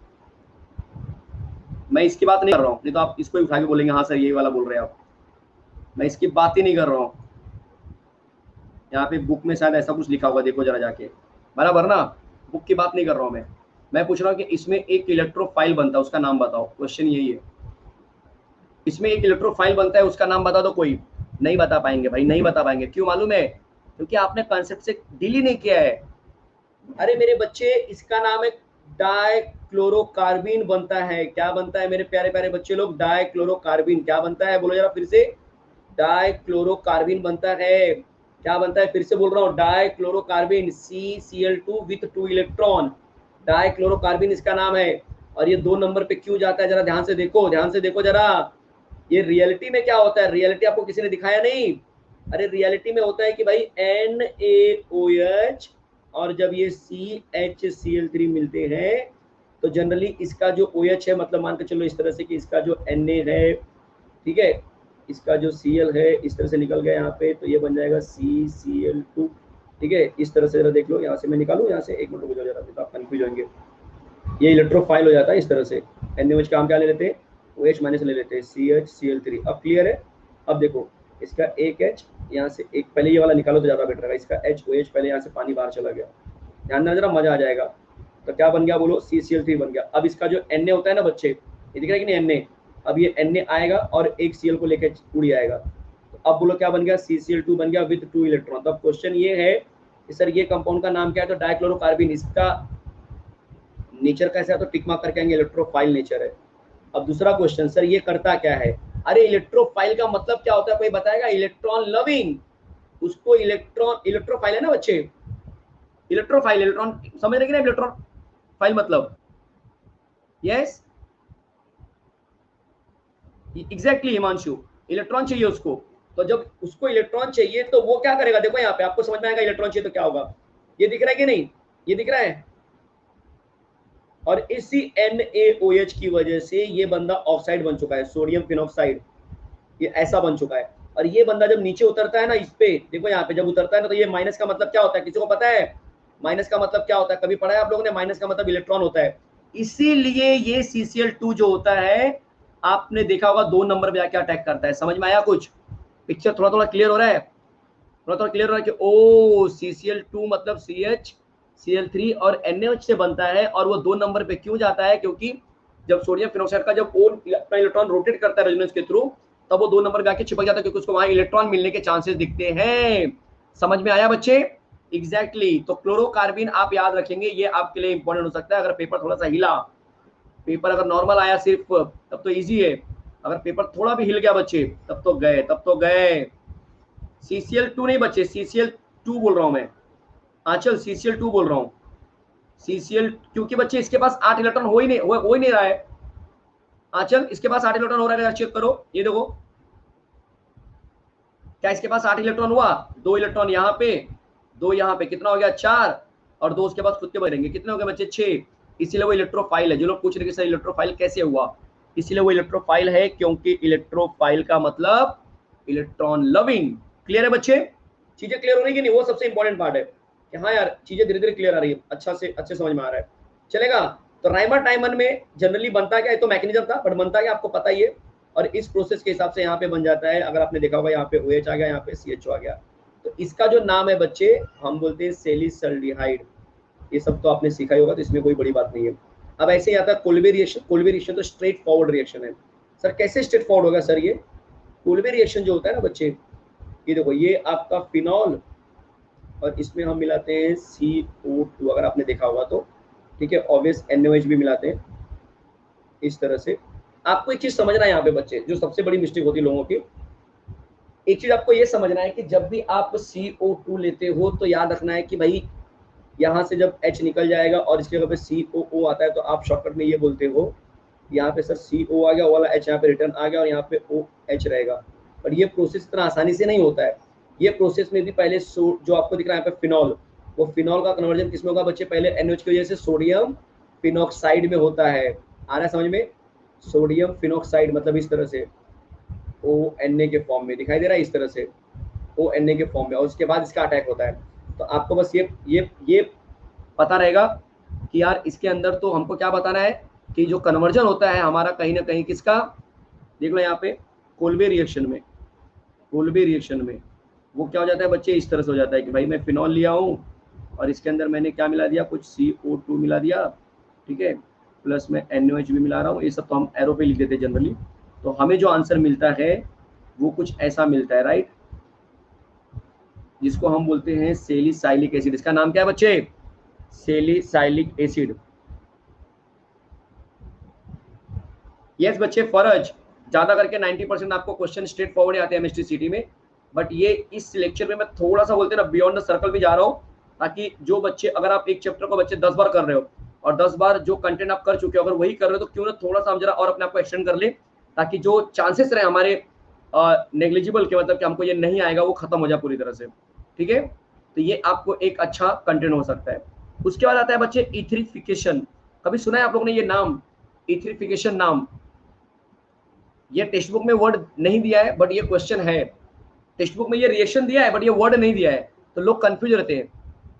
मैं इसकी बात नहीं कर रहा हूँ, नहीं तो आप इसको उठा के बोलेंगे हाँ सर यही वाला बोल रहे हैं आप। मैं इसकी बात ही नहीं कर रहा हूँ। यहाँ पे बुक में शायद ऐसा कुछ लिखा होगा, देखो जरा जाके, बराबर ना। बुक की बात नहीं कर रहा हूँ मैं पूछ रहा हूँ कि इसमें एक इलेक्ट्रोफाइल बनता है, उसका नाम बताओ। क्वेश्चन यही है, इसमें एक इलेक्ट्रोफाइल बनता है, उसका नाम बता दो। कोई नहीं बता पाएंगे भाई, नहीं बता पाएंगे। क्यों मालूम है? क्योंकि आपने कॉन्सेप्ट से डील ही नहीं किया है। अरे मेरे बच्चे, इसका नाम है डाइक्लोरोकार्बिन बनता है। क्या बनता है मेरे प्यारे प्यारे बच्चे लोग? डाइक्लोरोकार्बिन। क्या बनता है बोलो जरा फिर से? डाइक्लोरोकार्बिन बनता है। क्या बनता है? फिर से बोल रहा हूँ, dichlorocarbene, CCl2 with 2 electron. Dichlorocarbene इसका नाम है। और ये 2 नंबर पे क्यों जाता है? जरा ध्यान से देखो, ध्यान से देखो जरा। ये रियलिटी में क्या होता है? रियलिटी आपको किसी ने दिखाया नहीं। अरे रियलिटी में होता है कि भाई NaOH और जब ये CHCl3 मिलते हैं तो जनरली इसका जो OH है, मतलब मान के चलो इस तरह से कि इसका जो Na है, ठीक है, इसका जो Cl है इस तरह से निकल गया यहाँ पे, तो ये बन जाएगा CCl2। ठीक है, इस तरह से जरा देख लो। यहाँ से मैं निकालूं, यहाँ से एक मिनट रुक जाओ जरा, तो आप कंफ्यूज होंगे। ये इलेक्ट्रोफाइल हो जाता है इस तरह से। NaOH का हम क्या ले लेते हैं? OH माइनस ले लेते हैं, CHCl3। अब क्लियर है? अब देखो इसका एक H यहाँ से, एक पहले ये वाला निकालो तो ज़्यादा बेटर है। इसका HOH पहले यहाँ से पानी बाहर चला गया, ध्यान देना जरा, मजा आ जाएगा। तो क्या बन गया बोलो? CCl3 बन गया। अब इसका जो Na होता है ना बच्चे, ये दिख रहा है कि नहीं Na? अब ये Na आएगा और एक Cl को लेकर उड़ जाएगा। तो अब बोलो क्या बन गया? CCl2 बन गया विद 2 इलेक्ट्रॉन। तो अब क्वेश्चन ये है कि सर ये कंपाउंड का नाम क्या है? तो डाइक्लोरोकार्बिन। इसका नेचर कैसा है? तो टिक मार्क करके आएंगे, इलेक्ट्रोफाइल नेचर है। अब दूसरा क्वेश्चन, सर ये करता क्या है? अरे इलेक्ट्रोफाइल का मतलब क्या होता है? कोई बताएगा? Electron loving. उसको इलेक्ट्रोफाइल है ना बच्चे, इलेक्ट्रोफाइल, इलेक्ट्रॉन समझ रहे कि ना? इलेक्ट्रोफाइल मतलब यस, एग्जैक्टली हिमांशु, इलेक्ट्रॉन चाहिए उसको। तो जब उसको इलेक्ट्रॉन चाहिए तो वो क्या करेगा? देखो यहाँ पे आपको समझ में आएगा, इलेक्ट्रॉन चाहिए तो क्या होगा। ये दिख रहा है कि नहीं? ये दिख रहा है। और इसी NaOH की वजह से ये बंदा ऑक्साइड बन चुका है, सोडियम फिनॉक्साइड। ये ऐसा बन चुका है। और ये बंदा जब नीचे उतरता है ना, इस पे देखो यहाँ पे जब उतरता है ना, तो ये माइनस का मतलब क्या होता है? किसी को पता है माइनस का मतलब क्या होता है? कभी पढ़ा है आप लोगों ने? माइनस का मतलब इलेक्ट्रॉन होता है। इसीलिए ये CCl2 जो होता है, आपने देखा होगा 2 नंबर पे जाके अटैक करता है। समझ में आया कुछ? पिक्चर थोड़ा थोड़ा क्लियर हो रहा है? थोड़ा थोड़ा क्लियर हो रहा है कि ओ CCl2 मतलब CHCl3 और NaOH से बनता है। और वो 2 नंबर पे क्यों जाता है? क्योंकि जब सोडियम फिनॉक्साइड का जब अपना इलेक्ट्रॉन रोटेट करता है रेजोनेंस के थ्रू, तब वो 2 नंबर पे आके चिपक जाता है, क्योंकि उसको वहां इलेक्ट्रॉन मिलने के चांसेस दिखते हैं। समझ में आया बच्चे? एग्जैक्टली। तो क्लोरोकार्बिन आप याद रखेंगे, ये आपके लिए इंपॉर्टेंट हो सकता है। अगर पेपर थोड़ा सा हिला, पेपर अगर नॉर्मल आया सिर्फ, तब तो इजी है। अगर पेपर थोड़ा भी हिल गया बच्चे, तब तो गए, तब तो गए। CCl2 नहीं बच्चे, CCl2 बोल रहा हूं मैं। आंचल CCl2 बोल रहा हूं। CCl, क्योंकि बच्चे इसके पास 8 इलेक्ट्रॉन हो ही नहीं रहा है। आंचल इसके पास 8 इलेक्ट्रॉन हो रहा है, चेक करो, ये देखो, क्या इसके पास 8 इलेक्ट्रॉन हुआ? 2 इलेक्ट्रॉन यहाँ पे, 2 यहाँ पे, कितना हो गया? 4। और 2 उसके बाद खुद के बढ़ेंगे, कितने हो गए बच्चे? 6। इसीलिए वो इलेक्ट्रोफाइल है। जो लोग पूछ रहे कि सर इलेक्ट्रोफाइल कैसे हुआ, इसीलिए वो इलेक्ट्रोफाइल है, क्योंकि इलेक्ट्रोफाइल का मतलब इलेक्ट्रॉन लविंग। क्लियर है बच्चे? चीजें क्लियर हो रही है कि नहीं? वो सबसे इंपॉर्टेंट पार्ट है कि हाँ यार चीजें धीरे धीरे क्लियर आ रही है, अच्छे समझ में आ रहा है, चलेगा। तो राइमर टाइमर में जनरली बनता क्या है? तो मैकेनिज्म था, बट बनता क्या आपको पता ही है। और इस प्रोसेस के हिसाब से यहाँ पे बन जाता है। अगर आपने देखा होगा यहाँ पे OH आ गया, यहाँ पे CHO आ गया। तो इसका जो नाम है बच्चे, हम बोलते हैं सैलिसल्डिहाइड। ये सब तो आपने सीखा ही होगा, तो इसमें कोई बड़ी बात नहीं है। अब ऐसे ही आता है कोल्बे रिएक्शन। कोल्बे रिएक्शन तो स्ट्रेट फॉरवर्ड रिएक्शन है। सर कैसे स्ट्रेट फॉरवर्ड होगा सर? ये कोल्बे रिएक्शन जो होता है ना बच्चे, ये देखो, ये आपका फिनॉल और इसमें हम मिलाते हैं CO2, अगर आपने देखा होगा तो, ठीक है। ऑब्वियस NaOH भी मिलाते हैं इस तरह से। आपको एक चीज समझना है यहाँ पे बच्चे, जो सबसे बड़ी मिस्टेक होती है लोगों की, एक चीज आपको ये समझना है कि जब भी आप CO2 लेते हो तो याद रखना है कि भाई यहाँ से जब H निकल जाएगा और इसके जगह पे COO आता है तो आप शॉर्टकट में ये बोलते हो, यहाँ पे सर CO आ गया, वो वाला H यहाँ पे रिटर्न आ गया और यहाँ पे OH रहेगा। पर ये प्रोसेस इतना आसानी से नहीं होता है। ये प्रोसेस में भी पहले जो आपको दिख रहा है यहाँ पे फिनॉल, वो फिनॉल का कन्वर्जन किसमें होगा बच्चे? पहले NH की वजह से सोडियम फिनॉक्साइड में होता है। आ रहा है समझ में? सोडियम फिनॉक्साइड मतलब इस तरह से ONA के फॉर्म में दिखाई दे रहा है, इस तरह से ONA के फॉर्म में, और उसके बाद इसका अटैक होता है। तो आपको बस ये पता रहेगा कि यार इसके अंदर तो हमको क्या बताना है कि जो कन्वर्जन होता है हमारा कहीं ना कहीं किसका, देख लो यहाँ पे कोल्बे रिएक्शन में, कोल्बे रिएक्शन में वो क्या हो जाता है बच्चे? इस तरह से हो जाता है कि भाई मैं फिनॉल लिया हूँ और इसके अंदर मैंने क्या मिला दिया? कुछ CO2 मिला दिया, ठीक है, प्लस में NOH भी मिला रहा हूँ। ये सब तो हम एरो पे लिख देते हैं जनरली। तो हमें जो आंसर मिलता है वो कुछ ऐसा मिलता है, राइट, जिसको हम बोलते हैं सेलिसाइलिक एसिड। इसका नाम क्या है बच्चे? Salicylic acid. यस बच्चे, फर्ज ज्यादा करके 90% आपको क्वेश्चन स्ट्रेट फॉरवर्ड आते हैं केमिस्ट्री सिटी में, बट ये इस लेक्चर में मैं थोड़ा सा बोलते हैं ना बियॉन्ड द सर्कल भी जा रहा हूँ, ताकि जो बच्चे, अगर आप एक चैप्टर को बच्चे 10 बार कर रहे हो और 10 बार जो कंटेंट आप कर चुके हो, अगर वही कर रहे हो तो क्यों ना थोड़ा सा हम जरा और अपने आप को एक्सटेंड कर ले, ताकि जो चांसेस रहे हमारे नेग्लिजिबल के, मतलब कि हमको ये नहीं आएगा, वो खत्म हो जाए पूरी तरह से, ठीक है। तो ये आपको एक अच्छा कंटेंट हो सकता है। उसके बाद आता है बच्चे इथरिफिकेशन। कभी सुना है आप लोगों ने ये नाम, इथरिफिकेशन नाम? ये टेक्स्ट बुक में वर्ड नहीं दिया है बट ये क्वेश्चन है। टेक्स्ट बुक में ये रिएक्शन दिया है बट ये वर्ड नहीं दिया है, तो लोग कंफ्यूज रहते हैं।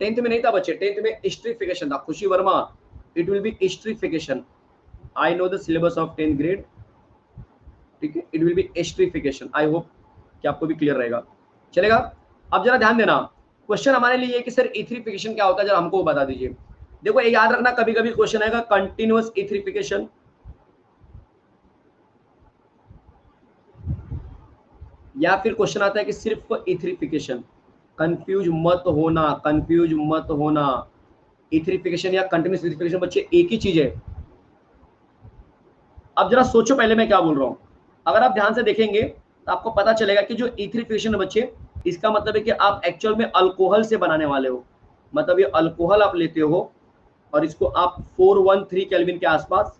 10th में नहीं था बच्चे, 10th में एस्ट्रिफिकेशन था। खुशी Verma, it will be esterification. I know the syllabus of 10th grade, ठीक है, it will be esterification. I hope कि आपको भी क्लियर रहेगा, चलेगा। अब जरा ध्यान देना, क्वेश्चन हमारे लिए कि सर इथरिफिकेशन क्या होता है, जरा हमको बता दीजिए। देखो ये याद रखना, कभी कभी क्वेश्चन आएगा कंटिन्यूअस इथरिफिकेशन, या फिर क्वेश्चन आता है कि सिर्फ इथरिफिकेशन। कंफ्यूज मत होना, कंफ्यूज मत होना। इथरिफिकेशन या कंटिन्यूअस इथरिफिकेशन बच्चे एक ही चीज है। अब जरा सोचो पहले मैं क्या बोल रहा हूं। अगर आप ध्यान से देखेंगे तो आपको पता चलेगा कि जो इथरिफिकेशन है बच्चे, इसका मतलब है कि आप एक्चुअल में अल्कोहल से बनाने वाले हो। मतलब ये अल्कोहल आप लेते हो और इसको आप 413 केल्विन के आसपास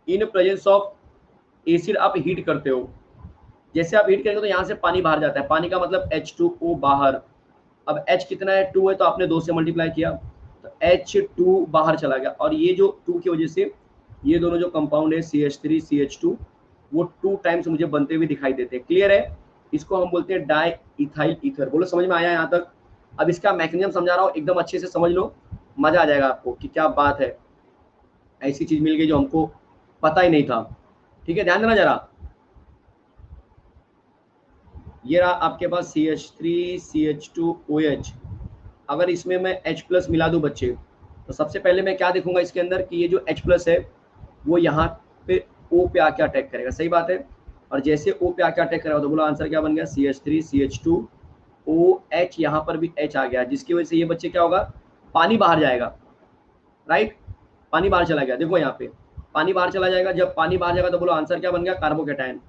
इन प्रेजेंस ऑफ एसिड आप हीट करते हो। जैसे आप हीट करेंगे तो यहाँ से पानी बाहर जाता है, पानी का मतलब H2O बाहर। अब H कितना है? 2 है, तो आपने 2 से मल्टीप्लाई किया तो H2 बाहर चला गया, और ये जो 2 की वजह से ये दोनों जो कंपाउंड है CH3 CH2 वो 2 टाइम्स मुझे बनते हुए दिखाई देते हैं। क्लियर है? इसको हम बोलते हैं डाई इथाइल ईथर। बोलो समझ में आया यहाँ तक? अब इसका मैकेनिज्म समझा रहा हूँ, एकदम अच्छे से समझ लो, मजा आ जाएगा आपको कि क्या बात है, ऐसी चीज मिल गई जो हमको पता ही नहीं था। ठीक है, ध्यान देना जरा। ये रहा आपके पास CH3 CH2 OH। अगर इसमें मैं H+ मिला दूं बच्चे, तो सबसे पहले मैं क्या देखूंगा इसके अंदर कि ये जो H+ है वो यहाँ पे O पे आके अटैक करेगा। सही बात है। और जैसे O पे आके अटैक करेगा तो बोलो आंसर क्या बन गया? CH3 CH2 OH। यहाँ पर भी H आ गया, जिसकी वजह से ये बच्चे क्या होगा? पानी बाहर जाएगा, राइट, पानी बाहर चला गया। देखो यहाँ पे पानी बाहर चला जाएगा। जब पानी बाहर जाएगा तो बोलो आंसर क्या बन गया? Carbocation,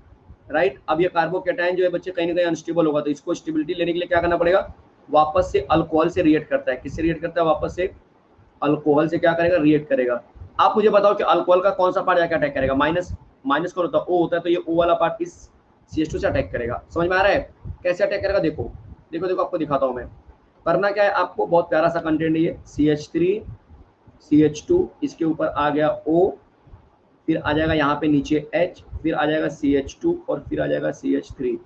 right. अब ये कार्बोकेटायन जो है बच्चे कहीं ना कहीं अनस्टेबल होगा, तो इसको स्टेबिलिटी लेने के लिए क्या करना पड़ेगा? वापस से अल्कोहल से रिएक्ट करता है। किससे रिएक्ट करता है? वापस से अल्कोहल से क्या करेगा? रिएक्ट करेगा। आप मुझे बताओ कि अल्कोहल का कौन सा पार्ट जाकर अटैक करेगा? माइनस, माइनस कौन होता है? O होता है, तो ये O वाला पार्ट इस CH2 से अटैक करेगा। समझ में आ रहा है कैसे अटैक करेगा? देखो देखो देखो, आपको दिखाता हूँ मैं। करना क्या है आपको? बहुत प्यारा सा कंटेंट है ये। CH3 CH2, इसके ऊपर आ गया O, फिर आ जाएगा यहाँ पे नीचे H, फिर आ जाएगा CH2 और फिर आ जाएगा CH3।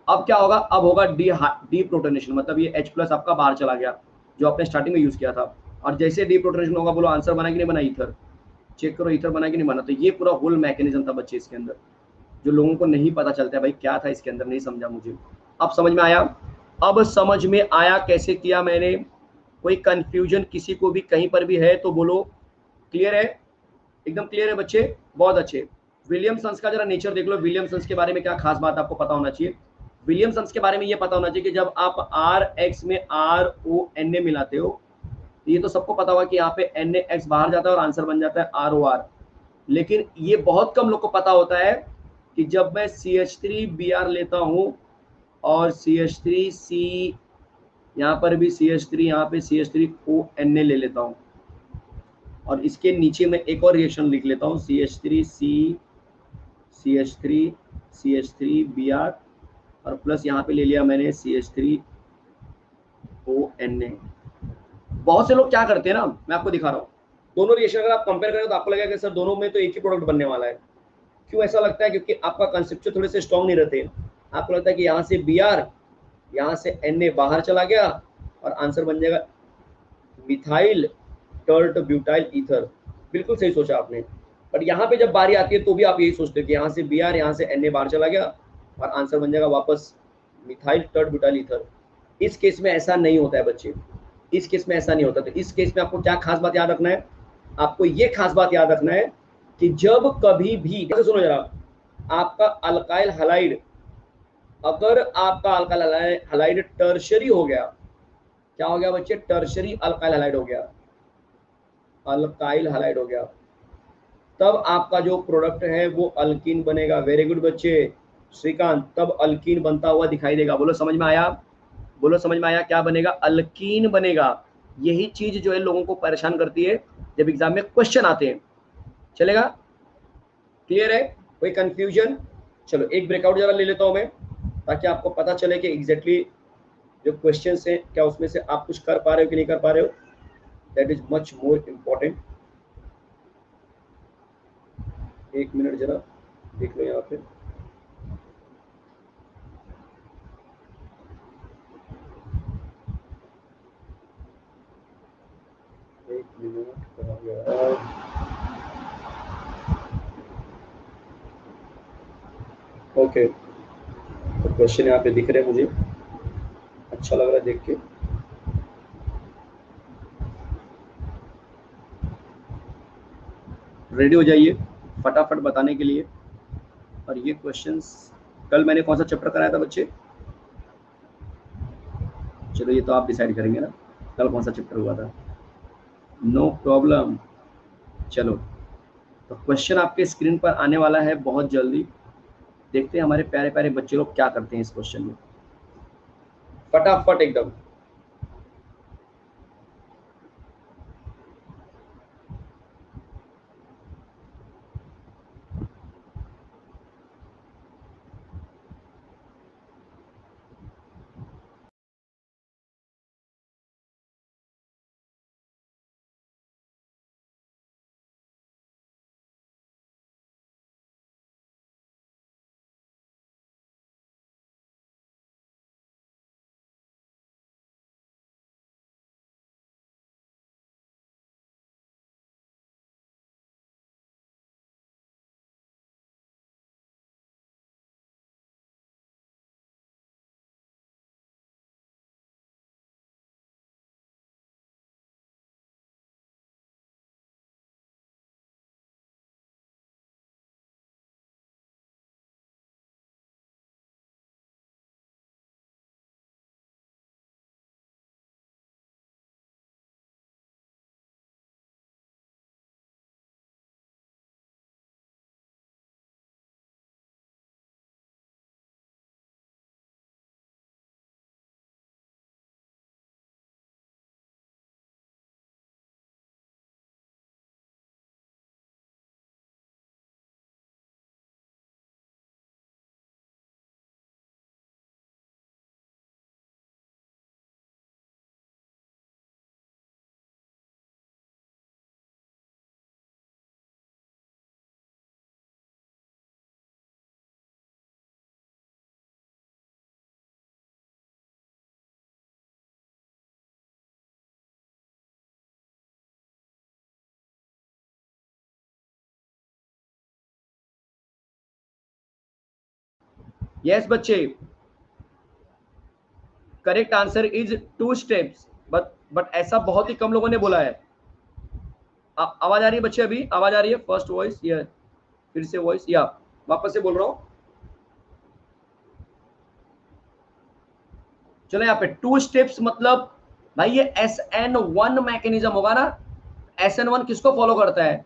अब क्या होगा? अब होगा डी प्रोटोनेशन, मतलब ये H+ आपका बाहर चला गया जो आपने स्टार्टिंग में यूज किया था। और जैसे डी प्रोटोनेशन होगा, बोलो आंसर बना कि नहीं बना? ईथर। चेक करो ईथर बना कि नहीं बना। तो ये पूरा होल मैकेनिज्म था बच्चे इसके अंदर, जो लोगों को नहीं पता चलता है भाई क्या था इसके अंदर, नहीं समझा मुझे। अब समझ में आया? अब समझ में आया कैसे किया मैंने? कोई कंफ्यूजन किसी को भी कहीं पर भी है तो बोलो। क्लियर है? एकदम क्लियर है बच्चे? बहुत अच्छे। विलियमसन्स का जरा नेचर देख लो। विलियमसन्स के बारे में क्या खास बात आपको पता होना चाहिए? विलियमसन्स के बारे में ये पता होना चाहिए कि जब आप RX में RONA मिलाते हो, ये तो सबको पता होगा कि यहाँ पे NaX बाहर जाता है और आंसर बन जाता है ROR। लेकिन ये बहुत कम लोग को पता होता है कि जब मैं CH3Br लेता हूँ और CH3C यहाँ पर भी CH3, यहाँ पे CH3ONA ले लेता हूँ और इसके नीचे मैं एक और रिएक्शन लिख लेता हूँ CH3C CH3 CH3Br और प्लस यहाँ पे ले लिया मैंने CH3ONA। बहुत से लोग क्या करते हैं ना, मैं आपको दिखा रहा हूँ, दोनों रिएक्शन अगर आप कंपेयर करें तो आपको लगेगा कि सर दोनों में तो एक ही प्रोडक्ट बनने वाला है। क्यों ऐसा लगता है? क्योंकि आपका कंसेप्चुअल थोड़े से स्ट्रॉन्ग नहीं रहते। आपको लगता है कि यहाँ से Br, यहाँ से Na बाहर चला गया और आंसर बन जाएगा मिथाइल टर्ट ब्यूटाइल ईथर। बिल्कुल सही सोचा आपने। पर यहाँ पे जब बारी आती है तो भी आप यही सोचते हो कि यहाँ से Br, यहाँ से Na बाहर चला गया और आंसर बन जाएगा वापस मिथाइल टर्ट ब्यूटाइल ईथर। इस केस में ऐसा नहीं होता है बच्चे, इस केस में ऐसा नहीं होता। तो इस केस में आपको क्या खास बात याद रखना है? आपको ये खास बात याद रखना है कि जब कभी भी, सुनो जरा, आपका अल्काइल हैलाइड, अगर आपका अल्काइल हैलाइड टर्शरी हो गया, क्या हो गया बच्चे? टर्शरी अल्काइल हैलाइड हो गया, अल्काइल हैलाइड हो गया, तब आपका जो प्रोडक्ट है वो अल्कीन बनेगा। वेरी गुड बच्चे, श्रीकांत, तब अल्कीन बनता हुआ दिखाई देगा। बोलो समझ में आया? बोलो समझ में आया? क्या बनेगा? अल्कीन बनेगा। यही चीज जो है लोगों को परेशान करती है जब एग्जाम में क्वेश्चन आते हैं। चलेगा? क्लियर है? कोई कंफ्यूजन? चलो एक ब्रेकआउट जरा ले लेता हूं मैं, ताकि आपको पता चले कि एग्जैक्टली जो क्वेश्चन है क्या उसमें से आप कुछ कर पा रहे हो कि नहीं कर पा रहे हो। That is much more important. एक मिनट जरा देख लो यहाँ पे। एक मिनट कहाँ गया? ओके, तो क्वेश्चन यहाँ पे दिख रहे हैं मुझे, अच्छा लग रहा है देख के। रेडी हो जाइए फटाफट बताने के लिए। और ये क्वेश्चंस कल मैंने कौन सा चैप्टर कराया था बच्चे? चलो ये तो आप डिसाइड करेंगे ना, कल कौन सा चैप्टर हुआ था। No problem. चलो, तो क्वेश्चन आपके स्क्रीन पर आने वाला है बहुत जल्दी। देखते हैं हमारे प्यारे प्यारे बच्चे लोग क्या करते हैं इस क्वेश्चन में, फटाफट एकदम। यस बच्चे, correct answer is 2 steps, but ऐसा बहुत ही कम लोगों ने बोला है। आवाज आ रही है बच्चे? अभी आवाज आ रही है? फर्स्ट वॉइस या फिर से वॉइस, या वापस से बोल रहा हूँ? चलो यहाँ पे 2 स्टेप्स मतलब भाई ये SN1 मैकेनिज्म होगा ना। SN1 किसको फॉलो करता है?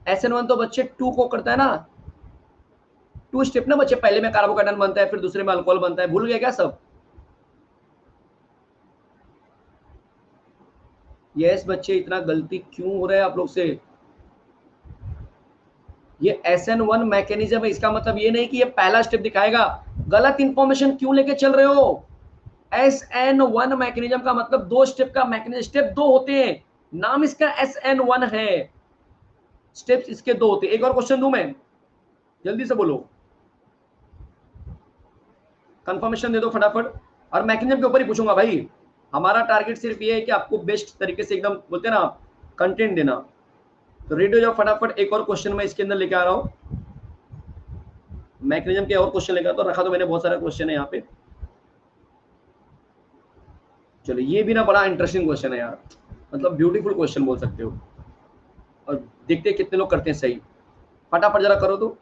SN1 तो बच्चे 2 को करता है ना। 2 स्टेप ना बच्चे, पहले में कार्बोकेटायन बनता है, फिर दूसरे में अल्कोहल बनता है। भूल गए क्या सब? यस बच्चे, इतना गलती क्यों हो रहा है आप लोग से? ये SN1 मैकेनिज्म है, इसका मतलब ये नहीं कि ये पहला स्टेप दिखाएगा। गलत इंफॉर्मेशन क्यों लेके चल रहे हो? SN1 मैकेनिज्म का मतलब 2 स्टेप का मैकेनिज्म, स्टेप 2 होते हैं, नाम इसका SN1 है, स्टेप्स इसके 2 होते हैं। एक और क्वेश्चन दूं मैं, जल्दी से बोलो, कंफर्मेशन दे दो फटाफट। और मैकेनिज्म के ऊपर ही पूछूंगा भाई, हमारा टारगेट सिर्फ ये है कि आपको बेस्ट तरीके से एकदम बोलते हैं ना कंटेंट देना। तो रेडी हो जाओ फटाफट, एक और क्वेश्चन मैं इसके अंदर लेके आ रहा हूं, मैकेनिज्म के और क्वेश्चन लेकर तो रखा, तो मैंने बहुत सारा क्वेश्चन है यहाँ पे। चलो ये भी ना बड़ा इंटरेस्टिंग क्वेश्चन है यार, मतलब ब्यूटीफुल क्वेश्चन बोल सकते हो, और देखते हैं कितने लोग करते हैं सही। फटाफट जरा करो तो।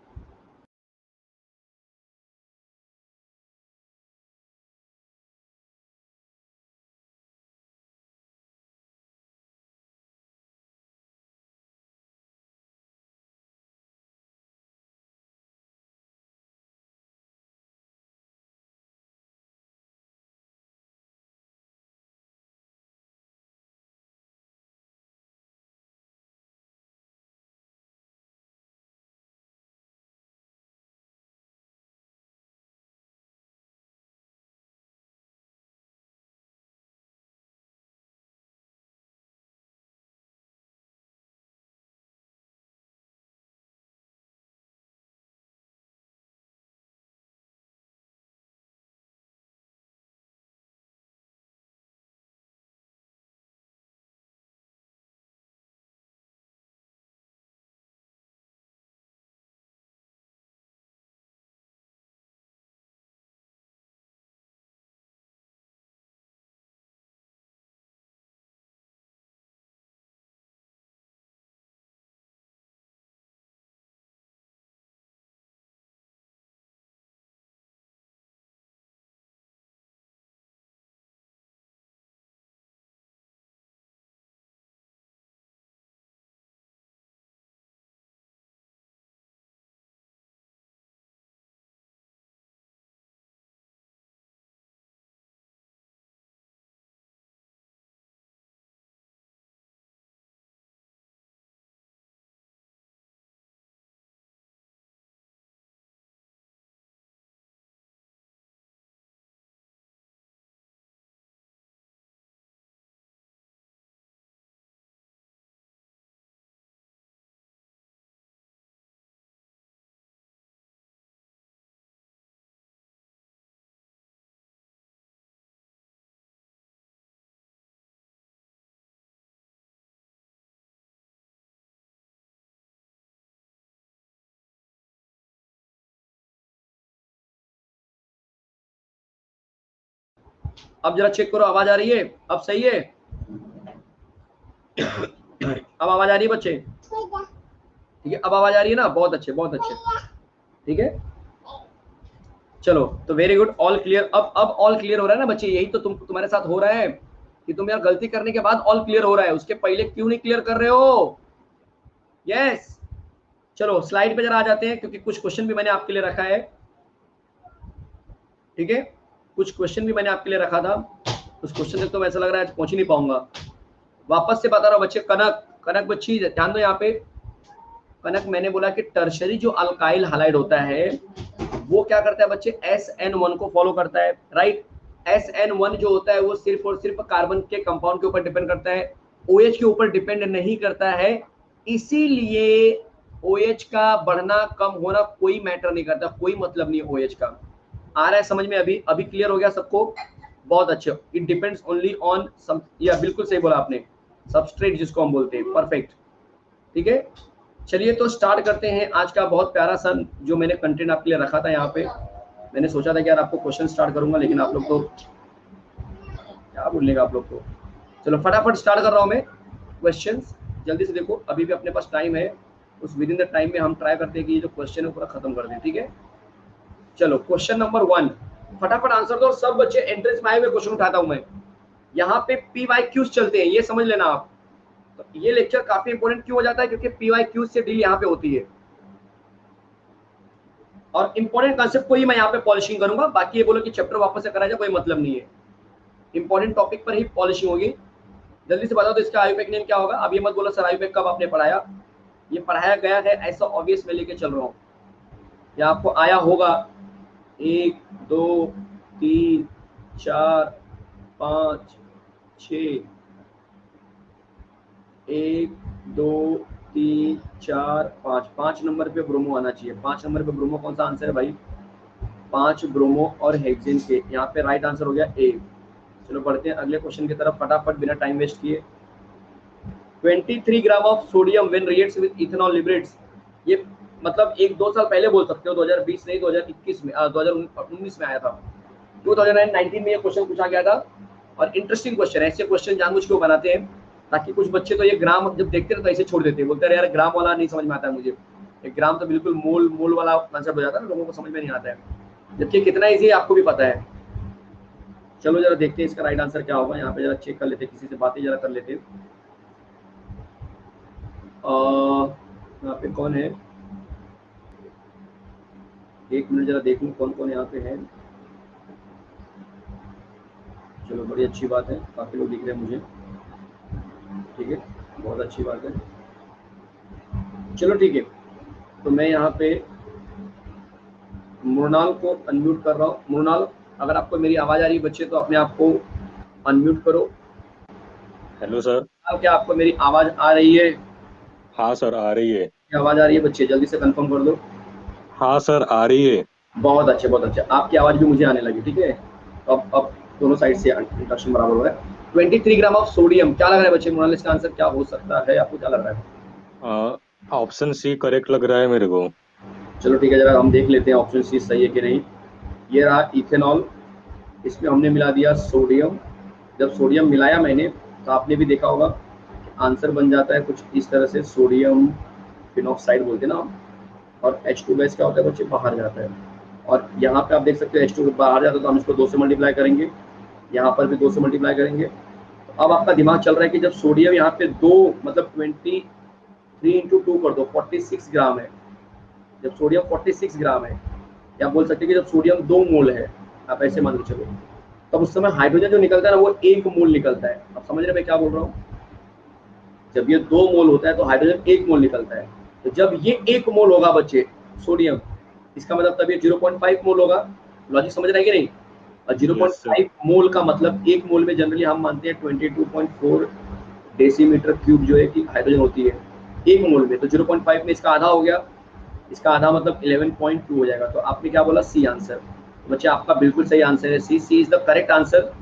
अब जरा चेक करो, आवाज आ रही है? अब सही है? अब आवाज आ रही है बच्चे? ठीक है, अब आवाज आ रही है ना? बहुत अच्छे, बहुत अच्छे। ठीक है, चलो तो वेरी गुड, ऑल क्लियर। अब ऑल क्लियर हो रहा है ना बच्चे? यही तो तुम्हारे साथ हो रहा है कि तुम यार गलती करने के बाद ऑल क्लियर हो रहा है, उसके पहले क्यों नहीं क्लियर कर रहे हो? यस, चलो स्लाइड पे जरा आ जाते हैं, क्योंकि कुछ क्वेश्चन भी मैंने आपके लिए रखा है। ठीक है, कुछ क्वेश्चन भी मैंने आपके लिए रखा था, उस क्वेश्चन तक तो ऐसा लग रहा है पहुंच ही नहीं पाऊंगा। वापस से बता रहा हूँ बच्चे, कनक कनक बच्ची ध्यान दो यहाँ पे। कनक, मैंने बोला कि टर्शरी जो अल्काइल हालाइड होता है वो क्या करता है बच्चे? SN1 को फॉलो करता है, राइट? SN1 जो होता है वो सिर्फ और सिर्फ कार्बन के कंपाउंड के ऊपर डिपेंड करता है, OH के ऊपर डिपेंड नहीं करता है। इसीलिए OH का बढ़ना कम होना कोई मैटर नहीं करता, कोई मतलब नहीं है OH का। आ रहा है समझ में? अभी अभी क्लियर हो गया सबको? बहुत अच्छे। It depends only on some, या बिल्कुल सही बोला आपने, सबस्ट्रेट जिसको हम बोलते हैं, परफेक्ट। ठीक है, चलिए तो स्टार्ट करते हैं आज का बहुत प्यारा सा जो मैंने कंटेंट आपके लिए रखा था यहाँ पे। मैंने सोचा था कि यार आपको क्वेश्चन स्टार्ट करूंगा, लेकिन आप लोग तो क्या बोलने का आप लोग को। चलो फटाफट स्टार्ट कर रहा हूँ मैं क्वेश्चंस, जल्दी से देखो, अभी भी अपने पास टाइम है, उस विद इन द टाइम में हम ट्राई करते हैं कि ये जो क्वेश्चन है पूरा खत्म कर दें। ठीक है, चलो क्वेश्चन नंबर 1, फटाफट आंसर दो। सब बच्चे एंट्रेंस में आए हुए क्वेश्चन उठाता हूं मैं, यहाँ पे PYQs चलते हैं, ये समझ लेना आप। तो ये लेक्चर काफी इंपॉर्टेंट क्यों हो जाता है? क्योंकि PYQs से डील यहाँ पे होती है, और इंपॉर्टेंट कंसेप्ट को ही मैं यहाँ पे पॉलिशिंग करूंगा। बाकी ये बोलो कि चैप्टर वापस से करा जाए, कोई मतलब नहीं है, इंपॉर्टेंट टॉपिक पर ही पॉलिशिंग होगी। जल्दी से बताओ तो इसका आयुपेक नेम क्या होगा। अब ये मत बोलो सर आयुपेक कब आपने पढ़ाया, ये पढ़ाया गया है ऐसा ऑब्वियस मैं लेके चल रहा हूँ, या आपको आया होगा 1 2 3 4 5 6, 1 2 3 4 5, 5 नंबर पे ब्रोमो आना चाहिए। 5 नंबर पे ब्रोमो कौन सा आंसर है भाई, 5 ब्रोमो और हेक्सेन के, यहाँ पे राइट आंसर हो गया ए। चलो बढ़ते हैं अगले क्वेश्चन की तरफ फटाफट बिना टाइम वेस्ट किए। 23 ग्राम of sodium when reacts with ethanol liberates, ये मतलब 1-2 साल पहले बोल सकते हो, 2020 नहीं 2021 में 2019 में आया था, 2019 में ये क्वेश्चन पूछा गया था। और इंटरेस्टिंग क्वेश्चन है, ऐसे क्वेश्चन जानबूझ के बनाते हैं ताकि कुछ बच्चे तो ये ग्राम जब देखते हैं तो ऐसे छोड़ देते हैं, बोलते हैं यार ग्राम वाला नहीं समझ में आता है मुझे, एक ग्राम तो बिल्कुल मोल मोल वाला कंसेप्ट हो जाता है ना, लोगों को समझ में नहीं आता है, जबकि कितना ईजी है आपको भी पता है। चलो जरा देखते हैं इसका राइट आंसर क्या होगा, यहाँ पे जरा चेक कर लेते हैं, किसी से बातें जरा कर लेते हैं। यहाँ पे कौन है, एक मिनट जरा देख लूँ कौन कौन यहाँ पे है। चलो बड़ी अच्छी बात है, काफ़ी लोग दिख रहे हैं मुझे, ठीक है बहुत अच्छी बात है। चलो ठीक है, तो मैं यहाँ पे मृणाल को अनम्यूट कर रहा हूँ। मृणाल अगर आपको मेरी आवाज़ आ रही है बच्चे तो अपने आप को अनम्यूट करो। Hello sir. क्या आपको मेरी आवाज़ आ रही है? हाँ सर आ रही है। आवाज़ आ रही है बच्चे, जल्दी से कंफर्म कर दो। हाँ सर आ रही है। बहुत अच्छे बहुत अच्छे, आपकी आवाज़ भी मुझे आने लगी, ठीक है। तो अब दोनों साइड से इंटरेक्शन बराबर हो रहा है। 23 ग्राम ऑफ सोडियम, क्या लग रहा है बच्चे मृणाल इसका आंसर क्या हो सकता है, आपको क्या लग रहा है? ऑप्शन सी करेक्ट लग रहा है मेरे को। चलो ठीक है, जरा हम देख लेते हैं ऑप्शन सी सही है कि नहीं। ये रहा इथेनॉल, इसमें हमने मिला दिया सोडियम। जब सोडियम मिलाया मैंने तो आपने भी देखा होगा आंसर बन जाता है कुछ इस तरह से, सोडियम फिनॉक्साइड बोलते हैं ना हम। और H2 गैस क्या होता है बच्चे, बाहर जाता है। और यहाँ पे आप देख सकते हो H2 बाहर जाता है तो हम इसको 2 से मल्टीप्लाई करेंगे, यहाँ पर भी 2 से मल्टीप्लाई करेंगे। तो अब आपका दिमाग चल रहा है कि जब सोडियम यहाँ पे 2 मतलब 23 इंटू 2 कर दो 46 ग्राम है, जब सोडियम 46 ग्राम है, या बोल सकते हैं कि जब सोडियम 2 मोल है, आप ऐसे मान के चलो, तब उस समय हाइड्रोजन जो निकलता है ना वो 1 मोल निकलता है। आप समझ रहे मैं क्या बोल रहा हूँ, जब ये 2 मोल होता है तो हाइड्रोजन 1 मोल निकलता है। तो जब ये 1 मोल होगा बच्चे सोडियम, इसका मतलब तब ये 0.5 मोल होगा। लॉजिक समझ रहे हैं कि नहीं? और यस सर। 0.5 मोल का मतलब 1 मोल में जनरली हम मानते हैं 22.4 डेसीमीटर क्यूब जो है कि हाइड्रोजन होती है 1 मोल में। तो 0.5 में इसका आधा हो गया, इसका आधा मतलब 11.2 हो जाएगा। तो आपने क्या बोला, सी आंसर। तो बच्चे आपका बिल्कुल सही आंसर है, सी सी इज द करेक्ट आंसर।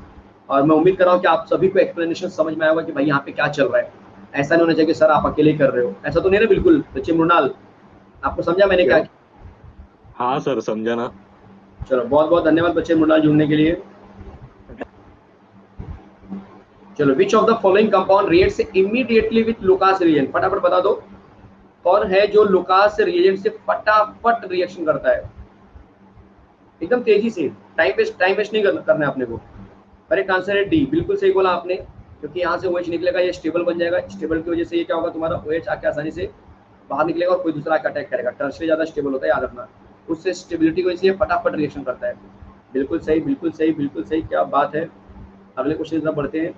और मैं उम्मीद कर रहा हूँ कि आप सभी को एक्सप्लेनेशन समझ में आया होगा कि भाई यहाँ पे क्या चल रहा है। ऐसा नहीं होना चाहिए कि सर आप अकेले कर रहे हो, ऐसा तो नहीं ना बिल्कुल। बच्चे मृणाल आपको समझा मैंने क्या क्या? किया? हाँ सर समझा ना। चलो बहुत बहुत धन्यवाद बच्चे मृणाल जुड़ने के लिए। चलो विच of the following compound reacts immediately with Lucas reagent, फटाफट बता दो कौन है जो लुकास रिएजेंट से फटाफट रिएक्शन करता है एकदम तेजी से। टाइम वेस्ट नहीं करना है अपने को। करेक्ट आंसर है डी, बिल्कुल सही बोला आपने, क्योंकि यहाँ से OH निकलेगा, ये स्टेबल बन जाएगा, स्टेबल की वजह से ये क्या होगा तुम्हारा OH आके आसानी से बाहर निकलेगा और कोई दूसरा आके अटैक करेगा। टर्सरी ज्यादा स्टेबल होता है, याद रखना, उससे स्टेबिलिटी की वजह से ये फटाफट रिएक्शन करता है। बिल्कुल सही बिल्कुल सही बिल्कुल सही, क्या बात है। अगले क्वेश्चन की तरफ बढ़ते हैं।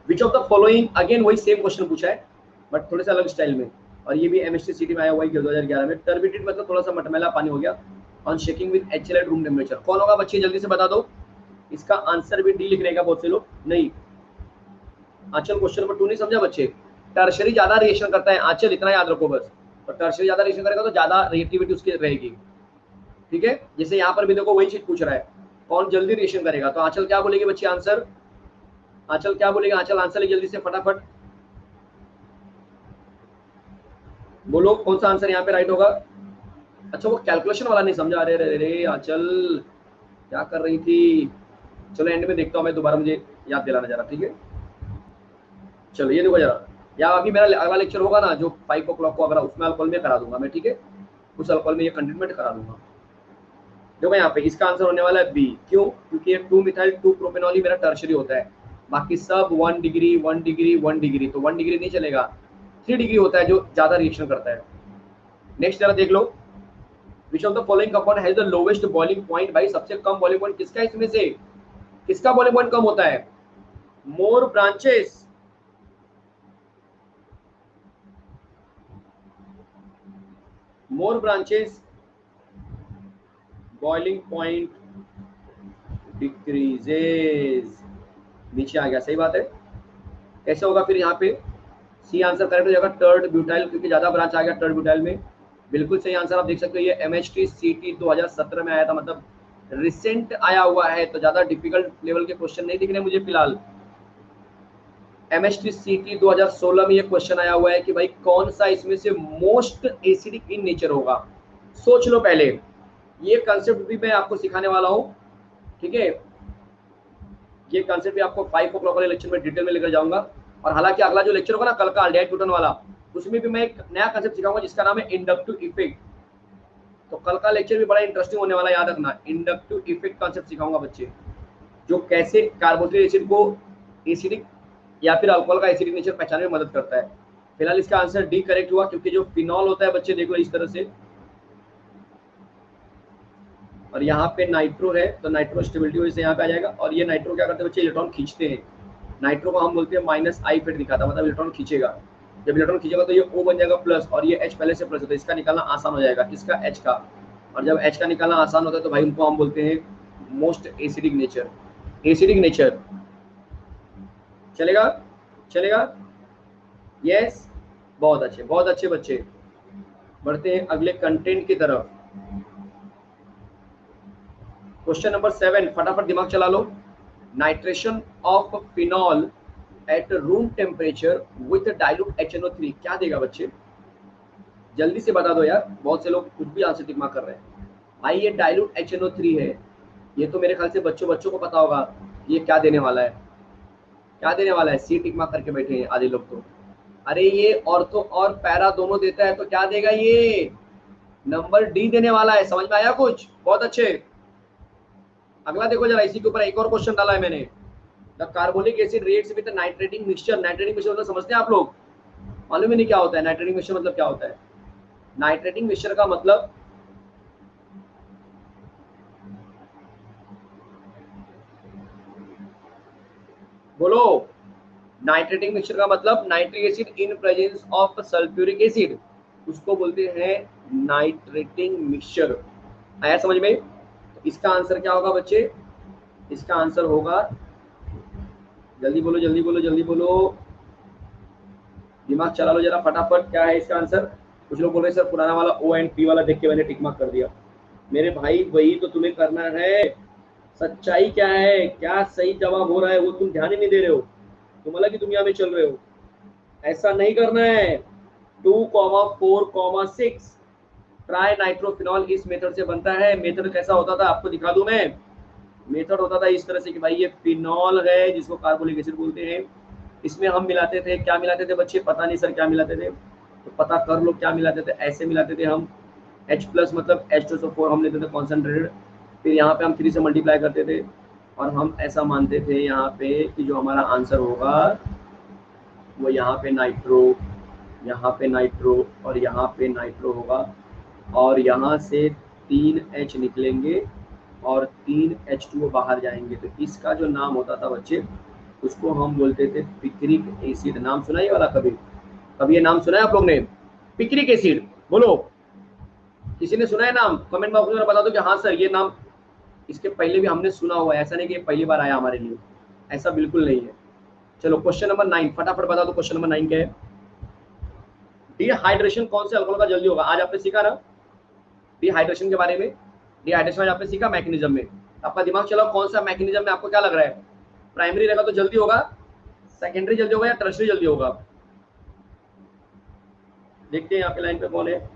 विच ऑफ द फॉलोइंग, अगेन वही सेम क्वेश्चन पूछा है बट थोड़े से अलग स्टाइल में, और ये भी MST सिटी में आया हुआ है 2011 में। टर्बिडिट मतलब थोड़ा सा मटमैला पानी हो गया, on shaking with HCl eight room temperature. कौन होगा बच्चे जल्दी से बता दो, इसका आंसर भी डी लिख रहेगा बहुत से लोग नहीं। आंचल क्वेश्चन नंबर 2 नहीं समझा बच्चे, टर्शरी ज्यादा रिएक्शन करता है आंचल, इतना याद रखो बस। और टर्शरी ज्यादा रिएक्शन करेगा तो ज्यादा रिएक्टिविटी उसकी रहेगी, ठीक है। जैसे यहाँ पर भी देखो वही चीज पूछ रहा है, कौन जल्दी रिएक्शन करेगा, तो आंचल क्या बोलेगी बच्चे आंसर, आंचल क्या बोलेगा, आंचल आंसर है जल्दी से फटाफट बोलो कौन सा आंसर यहाँ पे राइट होगा। अच्छा वो कैलकुलेशन वाला नहीं समझा, अरे अरे अरे आंचल क्या कर रही थी। चलो एंड में देखता हूँ मैं दोबारा, मुझे याद दिलाना जरा, ठीक है। चलो ये देखो जरा, या अभी मेरा अगला लेक्चर होगा ना जो 5 o'clock को, अगर उसमें अल्कोहल में करा दूंगा मैं, ठीक है, उस अल्कोहल में ये कंटेनमेंट करा दूंगा। देखो यहाँ पे इसका आंसर होने वाला है बी, क्यों, क्योंकि ये 2 मिथाइल 2 प्रोपेनॉल ही मेरा टर्शरी होता है, बाकी सब 1 डिग्री 1 डिग्री 1 डिग्री, तो 1 डिग्री नहीं चलेगा, 3 डिग्री होता है जो ज्यादा रिएक्शन करता है। नेक्स्ट जरा देख लो, which of the following compound has the lowest boiling point, भाई सबसे कम बॉइलिंग पॉइंट किसका है इसमें से, किसका बॉइलिंग पॉइंट कम होता है, मोर ब्रांचेस, मोर ब्रांचेस, बॉइलिंग पॉइंट डिक्रीजेज, नीचे आ गया, सही बात है। कैसे होगा फिर यहाँ पे? सी आंसर करेक्ट हो जाएगा, टर्ड ब्यूटाइल, क्योंकि ज्यादा ब्रांच आ गया टर्ड ब्यूटाइल में। बिल्कुल सही आंसर, आप देख सकते हो ये MHT CT 2017 में आया था, मतलब रिसेंट आया हुआ है, तो ज्यादा डिफिकल्ट लेवल के क्वेश्चन नहीं दिख रहे मुझे फिलहाल। MHT CT 2016 में ये क्वेश्चन आया हुआ है कि भाई कौन सा इसमें से मोस्ट एसिडिक इन नेचर होगा। सोच लो पहले, ये कंसेप्ट भी मैं आपको सिखाने वाला हूँ, ठीक है। ये कंसेप्ट भी आपको 5 o'clock वाले लेक्चर में डिटेल में लेकर जाऊंगा। और हालांकि अगला जो लेक्चर होगा ना कल का अल्डेहाइड कीटोन वाला, उसमें भी मैं एक नया कंसेप्ट सिखाऊंगा जिसका नाम है इंडक्टिव इफेक्ट। तो कल का लेक्चर भी बड़ा इंटरेस्टिंग होने वाला है, याद रखना। इंडक्टिव इफेक्ट कंसेप्ट सिखाऊंगा बच्चे, जो कैसे कार्बोक्सिलिक एसिड को एसिडिक या फिर अल्कोहल का एसिडिक नेचर पहचानने में मदद करता है। फिलहाल इसका आंसर डी करेक्ट हुआ, क्योंकि जो फिनॉल होता है बच्चे देख लो इस तरह से, और यहाँ पे नाइट्रो है, तो नाइट्रो स्टेबिलिटी वजह से यहाँ पे आ जाएगा। और ये नाइट्रो क्या करते हैं बच्चे? इलेक्ट्रॉन खींचते हैं। नाइट्रो को हम बोलते हैं -I इफेक्ट दिखाता, मतलब इलेक्ट्रॉन खींचेगा। जब इलेक्ट्रॉन खींचेगा तो ये O बन जाएगा प्लस, और ये H पहले से प्लस है, तो इसका निकालना आसान हो जाएगा। किसका? H का। और जब H का निकालना आसान होता है तो भाई उनको हम बोलते हैं most acidic nature. Acidic nature चलेगा, चलेगा, यस, बहुत अच्छे बच्चे। बढ़ते हैं अगले कंटेंट की तरफ। क्वेश्चन नंबर 7, फटाफट दिमाग चला लो। Nitration of phenol at room temperature with dilute HNO3 क्या देगा बच्चे? जल्दी से बता दो यार, बहुत से लोग कुछ भी आंसर टिक मार्क कर रहे हैं। भाई ये डाइल्यूट HNO3 है, ये तो मेरे ख्याल से बच्चों को पता होगा ये क्या देने वाला है। क्या देने वाला है? सी टिक मार्क करके बैठे हैं आधे लोग तो। अरे ये ऑर्थो और पैरा दोनों देता है, तो क्या देगा? ये नंबर डी देने वाला है। समझ में आया कुछ? बहुत अच्छे। अगला देखो जरा, इसी के ऊपर एक और क्वेश्चन डाला है मैंने। The carbonic acid reacts with nitrating mixture. Nitrating mixture मतलब समझते हैं आप लोग? मालूम ही नहीं क्या होता है नाइट्रेटिंग मिक्सचर मतलब क्या होता है? नाइट्रेटिंग मिक्सचर का मतलब बोलो। नाइट्रेटिंग मिक्सचर का मतलब nitric acid in presence of sulphuric acid, उसको बोलते हैं नाइट्रेटिंग मिक्सचर। आया समझ में? तो इसका आंसर क्या होगा बच्चे? इसका आंसर होगा, जल्दी बोलो जल्दी बोलो जल्दी बोलो, दिमाग चला लो जरा फटाफट। क्या है इसका आंसर? कुछ लोग बोल रहे हैं सर पुराना वाला O एंड P वाला देख के मैंने टिक मार्क कर दिया। मेरे भाई वही तो तुम्हें करना है। सच्चाई क्या है, क्या सही जवाब हो रहा है वो तुम ध्यान ही नहीं दे रहे हो, तुम अलग ही दुनिया में चल रहे हो। ऐसा नहीं करना है। 2,4,6 ट्राई नाइट्रोफिनॉल इस मेथड से बनता है। मेथड कैसा होता था आपको दिखा दूं मैं। मेथड होता था इस तरह से कि भाई ये फिनॉल है जिसको कार्बोनिक एसिड बोलते हैं, इसमें हम मिलाते थे, क्या मिलाते थे बच्चे? पता नहीं सर क्या मिलाते थे, तो पता कर लो क्या मिलाते थे। ऐसे मिलाते थे हम H प्लस मतलब H2SO4 हम लेते थे कॉन्सेंट्रेटेड, फिर यहाँ पे हम 3 से मल्टीप्लाई करते थे, और हम ऐसा मानते थे यहाँ पे कि जो हमारा आंसर होगा वो यहाँ पे नाइट्रो, यहाँ पे नाइट्रो और यहाँ पे नाइट्रो होगा, और यहाँ से 3 H निकलेंगे और 3 H2O बाहर जाएंगे। तो इसका जो नाम होता था बच्चे, उसको हम बोलते थे पिक्रिक एसिड। नाम सुना ये वाला कभी? कभी ये नाम सुना है आप लोग ने? पिक्रिक एसिड बोलो, किसी ने सुना है नाम? कमेंट बॉक्स में बता दो कि हाँ सर ये नाम इसके पहले भी हमने सुना हुआ है, ऐसा नहीं कि ये पहली बार आया हमारे लिए, ऐसा बिल्कुल नहीं है। चलो क्वेश्चन नंबर 9 फटाफट बता दो। क्वेश्चन नंबर 9 क्या है? डिहाइड्रेशन कौन से अल्कोहल का जल्दी होगा? आज आपने सीखा ना डिहाइड्रेशन के बारे में। डिहाइड्रेशन आज आपने सीखा मैकेनिज्म में। आपका दिमाग चलाओ कौन सा मैकेनिज्म में आपको क्या लग रहा है? प्राइमरी रहेगा तो जल्दी होगा, सेकेंडरी जल्दी होगा या टर्शरी जल्दी होगा? देखते हैं यहाँ पे लाइन पे कौन है।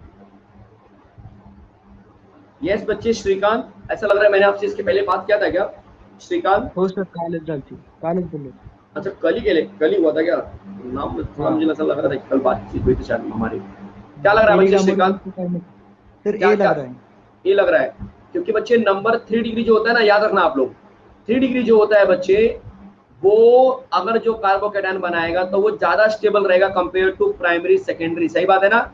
यस बच्चे, श्रीकांत। ऐसा लग रहा है मैंने आपसे इसके पहले बात किया था क्या श्रीकांत? हो सर, कॉलेज डालती, कॉलेज बोलो। अच्छा कल ही हुआ था क्या? नाम थोड़ा मुझे ऐसा लग रहा था कल बातचीत हुई थी शायद हमारी। क्या लग रहा है बच्चे श्रीकांत? सर क्या ए क्या लग रहा है। ये लग रहा है? क्योंकि बच्चे नंबर 3 डिग्री जो होता है ना, याद रखना आप लोग, 3 डिग्री जो होता है बच्चे, वो अगर जो कार्बोकेटायन बनाएगा तो वो ज्यादा स्टेबल रहेगा कंपेयर टू प्राइमरी सेकेंडरी। सही बात है ना?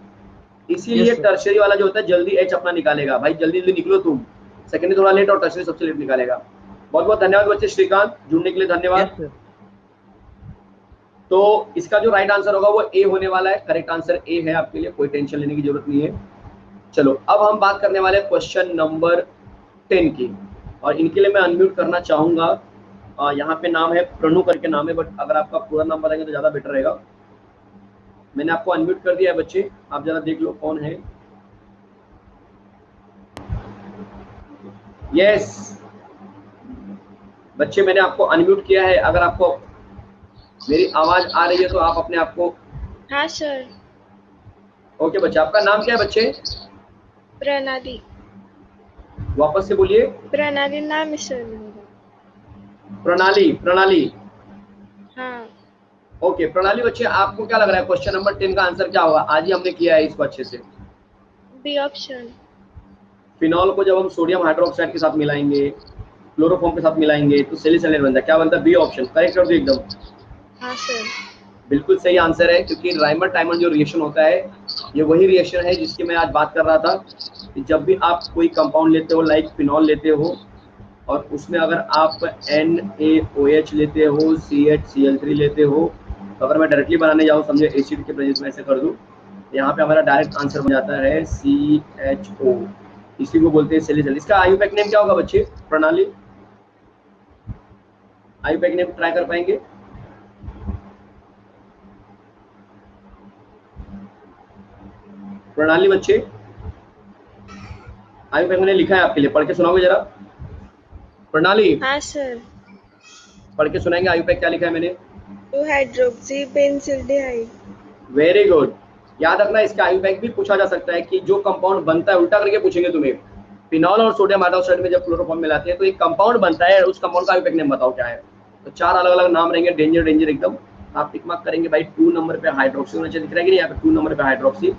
इसीलिए टर्शरी वाला जो होता है जल्दी H अपना निकालेगा। भाई जल्दी जल्दी निकलो तुम, सेकेंडरी थोड़ा लेट और टर्शरी सबसे लेट निकालेगा। बहुत बहुत धन्यवाद बच्चे श्रीकांत, जुड़ने के लिए धन्यवाद। तो इसका जो राइट आंसर होगा वो ए होने वाला है। करेक्ट आंसर ए है आपके लिए, कोई टेंशन लेने की जरूरत नहीं है। चलो अब हम बात करने वाले हैं क्वेश्चन नंबर 10 की, और इनके लिए मैं अनम्यूट करना चाहूंगा। यहाँ पे नाम है प्रणु करके नाम है, बट अगर आपका पूरा नाम बताएंगे तो ज्यादा बेटर रहेगा। मैंने आपको अनम्यूट कर दिया है बच्चे, आप जरा देख लो कौन है। यस बच्चे, मैंने आपको अनम्यूट किया है। अगर आपको मेरी आवाज आ रही है तो आप अपने आप को। हाँ सर। ओके बच्चे, आपका नाम क्या है बच्चे? प्रणाली। वापस से बोलिए। प्रणाली नाम है सर मेरा। प्रणाली, प्रणाली। हाँ। ओके प्रणाली बच्चे, आपको क्या लग रहा है क्वेश्चन नंबर 10 का आंसर क्या होगा? आज ही हमने किया है इसको अच्छे से। B option. फिनॉल को जब हम सोडियम हाइड्रोक्साइड के साथ मिलाएंगे, क्लोरोफॉर्म के साथ मिलाएंगे तो सैलिसाइलाइड बनता है। क्या बनता है? B option. करेक्ट कर दो एकदम। हाँ सर। बिल्कुल सही आंसर है, क्योंकि राइमर टाइमर जो रिएक्शन होता है ये वही रिएक्शन है जिसकी मैं आज बात कर रहा था कि जब भी आप कोई कंपाउंड लेते हो, लाइक फिनॉल लेते हो, और उसमें अगर आप NaOH लेते हो, CHCl3 लेते हो, तो अगर मैं डायरेक्टली बनाने जाऊँ, समझे एसिड के प्रेजेंस में ऐसे कर दूँ, यहाँ पे हमारा डायरेक्ट आंसर बन जाता है CHO। इसी को बोलते हैं सैलिसाइलाइड। इसका आयुपैक नेम क्या होगा बच्चे? प्रणाली, आयुपैक नेम ट्राई कर पाएंगे? प्रणाली बच्चे, आयुपैक मैंने लिखा है आपके लिए, पढ़ के सुनाओगे जरा? प्रणाली, हाँ सर। पढ़ के सुनाएंगे आयुपैक क्या लिखा है मैंने? 2 हाइड्रोक्सी बेंजिल्डिहाइड। Very good. याद रखना, इसका आयुपैक भी पूछा जा सकता है कि जो कंपाउंड बनता है, उल्टा करके पूछेंगे तुम्हें। फिनॉल और सोडियम हाइड्रोक्साइड में जब क्लोरोफॉर्म मिलाते हैं तो एक कंपाउंड बनता है, उस कंपाउंड का आयुपैक नेम बताओ क्या है। तो 4 अलग अलग नाम रहेंगे, डेंजर डेंजर एकदम। आप टिक मार्क करेंगे भाई, 2 नंबर पे हाइड्रोक्सी होना चाहिए, दिख रहा है कि नहीं यहाँ पे 2 नंबर पे हाइड्रोक्सी,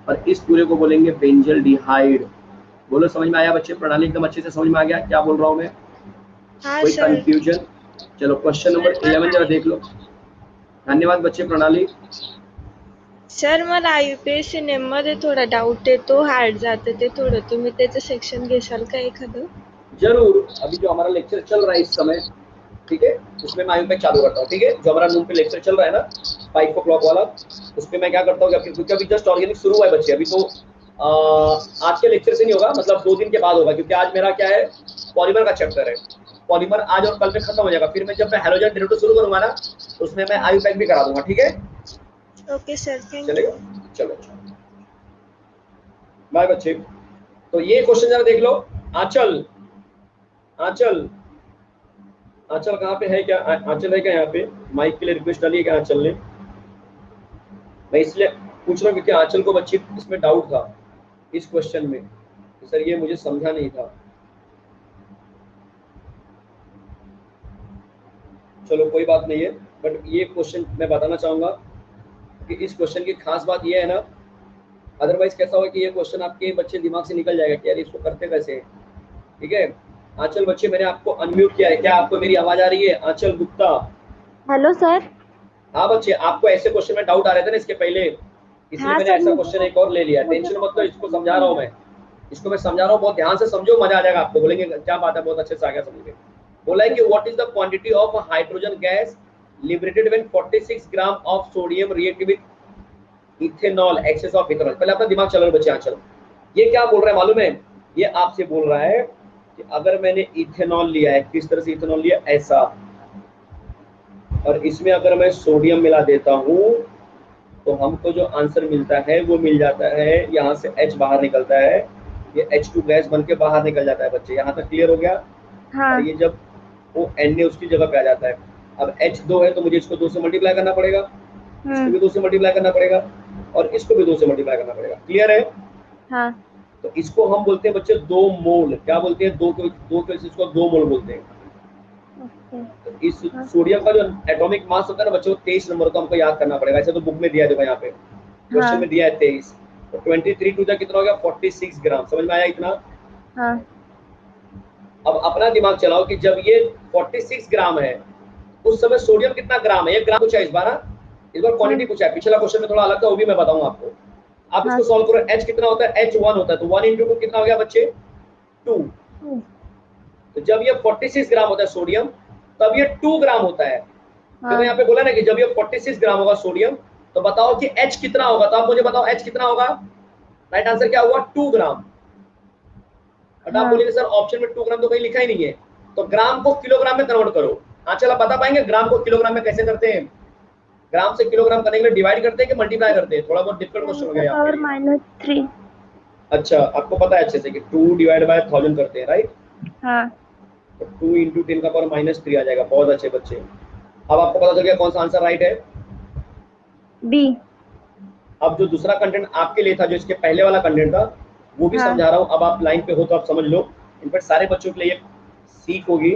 और इस पूरे को बोलेंगे बेंजल्डिहाइड। बोलो समझ में आया बच्चे? प्रणाली एकदम अच्छे से समझ में आ गया क्या बोल रहा हूँ मैं? हाँ कोई सर। कंफ्यूजन? चलो क्वेश्चन नंबर 11 जरा देख लो। धन्यवाद बच्चे प्रणाली। सर मला आयुपीएससी नेम मध्ये थोडा डाऊट येतो, हार्ड जाते ते थोडं, तुम्ही त्याचं सेक्शन घेसाल का एखादं? जरूर, अभी जो हमारा लेक्चर चल रहा है इस समय, ठीक है, उसमें मैं आयुपैक चालू करता हूँ। ठीक है, जो हमारा नून पे लेक्चर चल रहा है ना 5 o'clock वाला, उसमें मैं क्या करता हूँ, क्योंकि अभी जस्ट ऑर्गेनिक शुरू हुआ है बच्चे, अभी तो आज के लेक्चर से नहीं होगा, मतलब 2 दिन के बाद होगा, क्योंकि आज मेरा क्या है, पॉलीमर का चैप्टर है। पॉलीमर आज और कल में खत्म हो जाएगा, फिर मैं जब मैं हैलोजन डेरिवेटिव शुरू करूंगा ना, उसमें मैं आयुपैक भी करा दूंगा। ठीक है, ओके सर, थैंक चलेगा? यू। चलो बाय बच्चे। तो ये क्वेश्चन जरा देख लो। आंचल, आंचल, आंचल कहाँ पे है? क्या आंचल है क्या यहाँ पे? माइक के लिए रिक्वेस्ट डाली है क्या आंचल ने? मैं इसलिए पूछ रहा हूँ क्योंकि आंचल को बच्ची इसमें डाउट था इस क्वेश्चन में, सर ये मुझे समझा नहीं था। चलो कोई बात नहीं है, बट ये क्वेश्चन मैं बताना चाहूंगा कि इस क्वेश्चन की खास बात ये है ना, अदरवाइज कैसा होगा कि ये क्वेश्चन आपके बच्चे दिमाग से निकल जाएगा कि यार इसको करते कैसे। ठीक है, आंचल बच्चे मैंने आपको अनम्यूट किया है, क्या आपको मेरी आवाज आ रही है? आंचल गुप्ता। Hello sir. हाँ बच्चे, आपको ऐसे क्वेश्चन में डाउट आ रहे थे ना इसके पहले, इसलिए हाँ मैंने सर, ऐसा क्वेश्चन एक और ले लिया। टेंशन मत लो, इसको समझा रहा हूँ मैं, इसको मैं समझा रहा हूँ, बहुत ध्यान से समझो, मजा आ जाएगा आपको। बोलेंगे क्या बात है, बहुत अच्छे से आ गया समझ में। बोला है कि what is the quantity of hydrogen gas liberated when 46 gram of sodium react with ethanol excess of ethanol. पहले अपना दिमाग चला लो बच्चे। आंचल ये क्या बोल रहा है मालूम है? ये आपसे बोल रहा है कि अगर मैंने इथेनॉल लिया है, किस तरह से इथेनॉल लिया, ऐसा, और इसमें अगर मैं सोडियम मिला देता हूँ तो हमको जो आंसर मिलता है वो मिल जाता है, यहाँ से H बाहर निकलता है, ये H2 गैस बन के बाहर निकल जाता है बच्चे। यहाँ तक क्लियर हो गया? हाँ। और ये जब वो Na उसकी जगह पे आ जाता है, अब H2 है तो मुझे इसको 2 से मल्टीप्लाई करना पड़ेगा, इसको भी 2 से मल्टीप्लाई करना पड़ेगा, और इसको भी 2 से मल्टीप्लाई करना पड़ेगा। क्लियर है? हाँ। तो इसको हम बोलते हैं बच्चे 2 मोल। क्या बोलते हैं? 2 के इसको 2 मोल बोलते हैं। ओके। तो इस सोडियम का जो एटॉमिक मास होता है ना बच्चों, 23 नंबर को हमको याद करना पड़ेगा। ऐसे तो बुक में दिया है, देखो यहाँ पे क्वेश्चन में दिया है 23, तो 23 टू कितना हो गया? 46 ग्राम। समझ में आया इतना? हाँ। अब अपना दिमाग चलाओ कि जब ये 46 ग्राम है, उस समय सोडियम कितना ग्राम है? 1 ग्राम पूछा है इस बार। इस बार क्वांटिटी पूछा है, पिछला क्वेश्चन में थोड़ा अलग था, वो भी मैं बताऊंगा आपको। आप इसको सॉल्व करो। H कितना होता है? H1 होता है, तो 1 × 2 कितना हो गया बच्चे? 2। तो जब ये 46 ग्राम होता है सोडियम, तब ये 2 ग्राम होता है। देखो हाँ यहाँ पे बोला ना कि जब ये 46 ग्राम होगा सोडियम, तो बताओ कि H कितना होगा। तो आप मुझे बताओ H कितना होगा। राइट आंसर क्या हुआ, 2 ग्राम। बट आप हाँ बोलिए सर ऑप्शन में 2 ग्राम तो कहीं लिखा ही नहीं है। तो ग्राम को किलोग्राम में कन्वर्ट करो। हाँ चलो, आप बता पाएंगे ग्राम को किलोग्राम में कैसे करते हैं? ग्राम से किलोग्राम करने के लिए डिवाइड करते हैं कि मल्टीप्लाई करते हैं? थोड़ा बहुत डिफिकल्ट 10 क्वेश्चन हो का गया आपके पावर लिए। -3। अच्छा, आपको पता है अच्छे से कि 2 डिवाइड बाय 1000 करते हैं, राइट? हाँ तो 2 इंटू 10 का पावर -3 आ जाएगा। बहुत अच्छे बच्चे। अब आपको पता चल गया कौन सा आंसर राइट है। बी। अब जो दूसरा कंटेंट आपके लिए था, जो इसके पहले वाला कंटेंट था, वो भी हाँ समझा रहा हूँ। अब आप लाइन पे हो तो आप समझ लो। इनफैक्ट सारे बच्चों के लिए सीख होगी।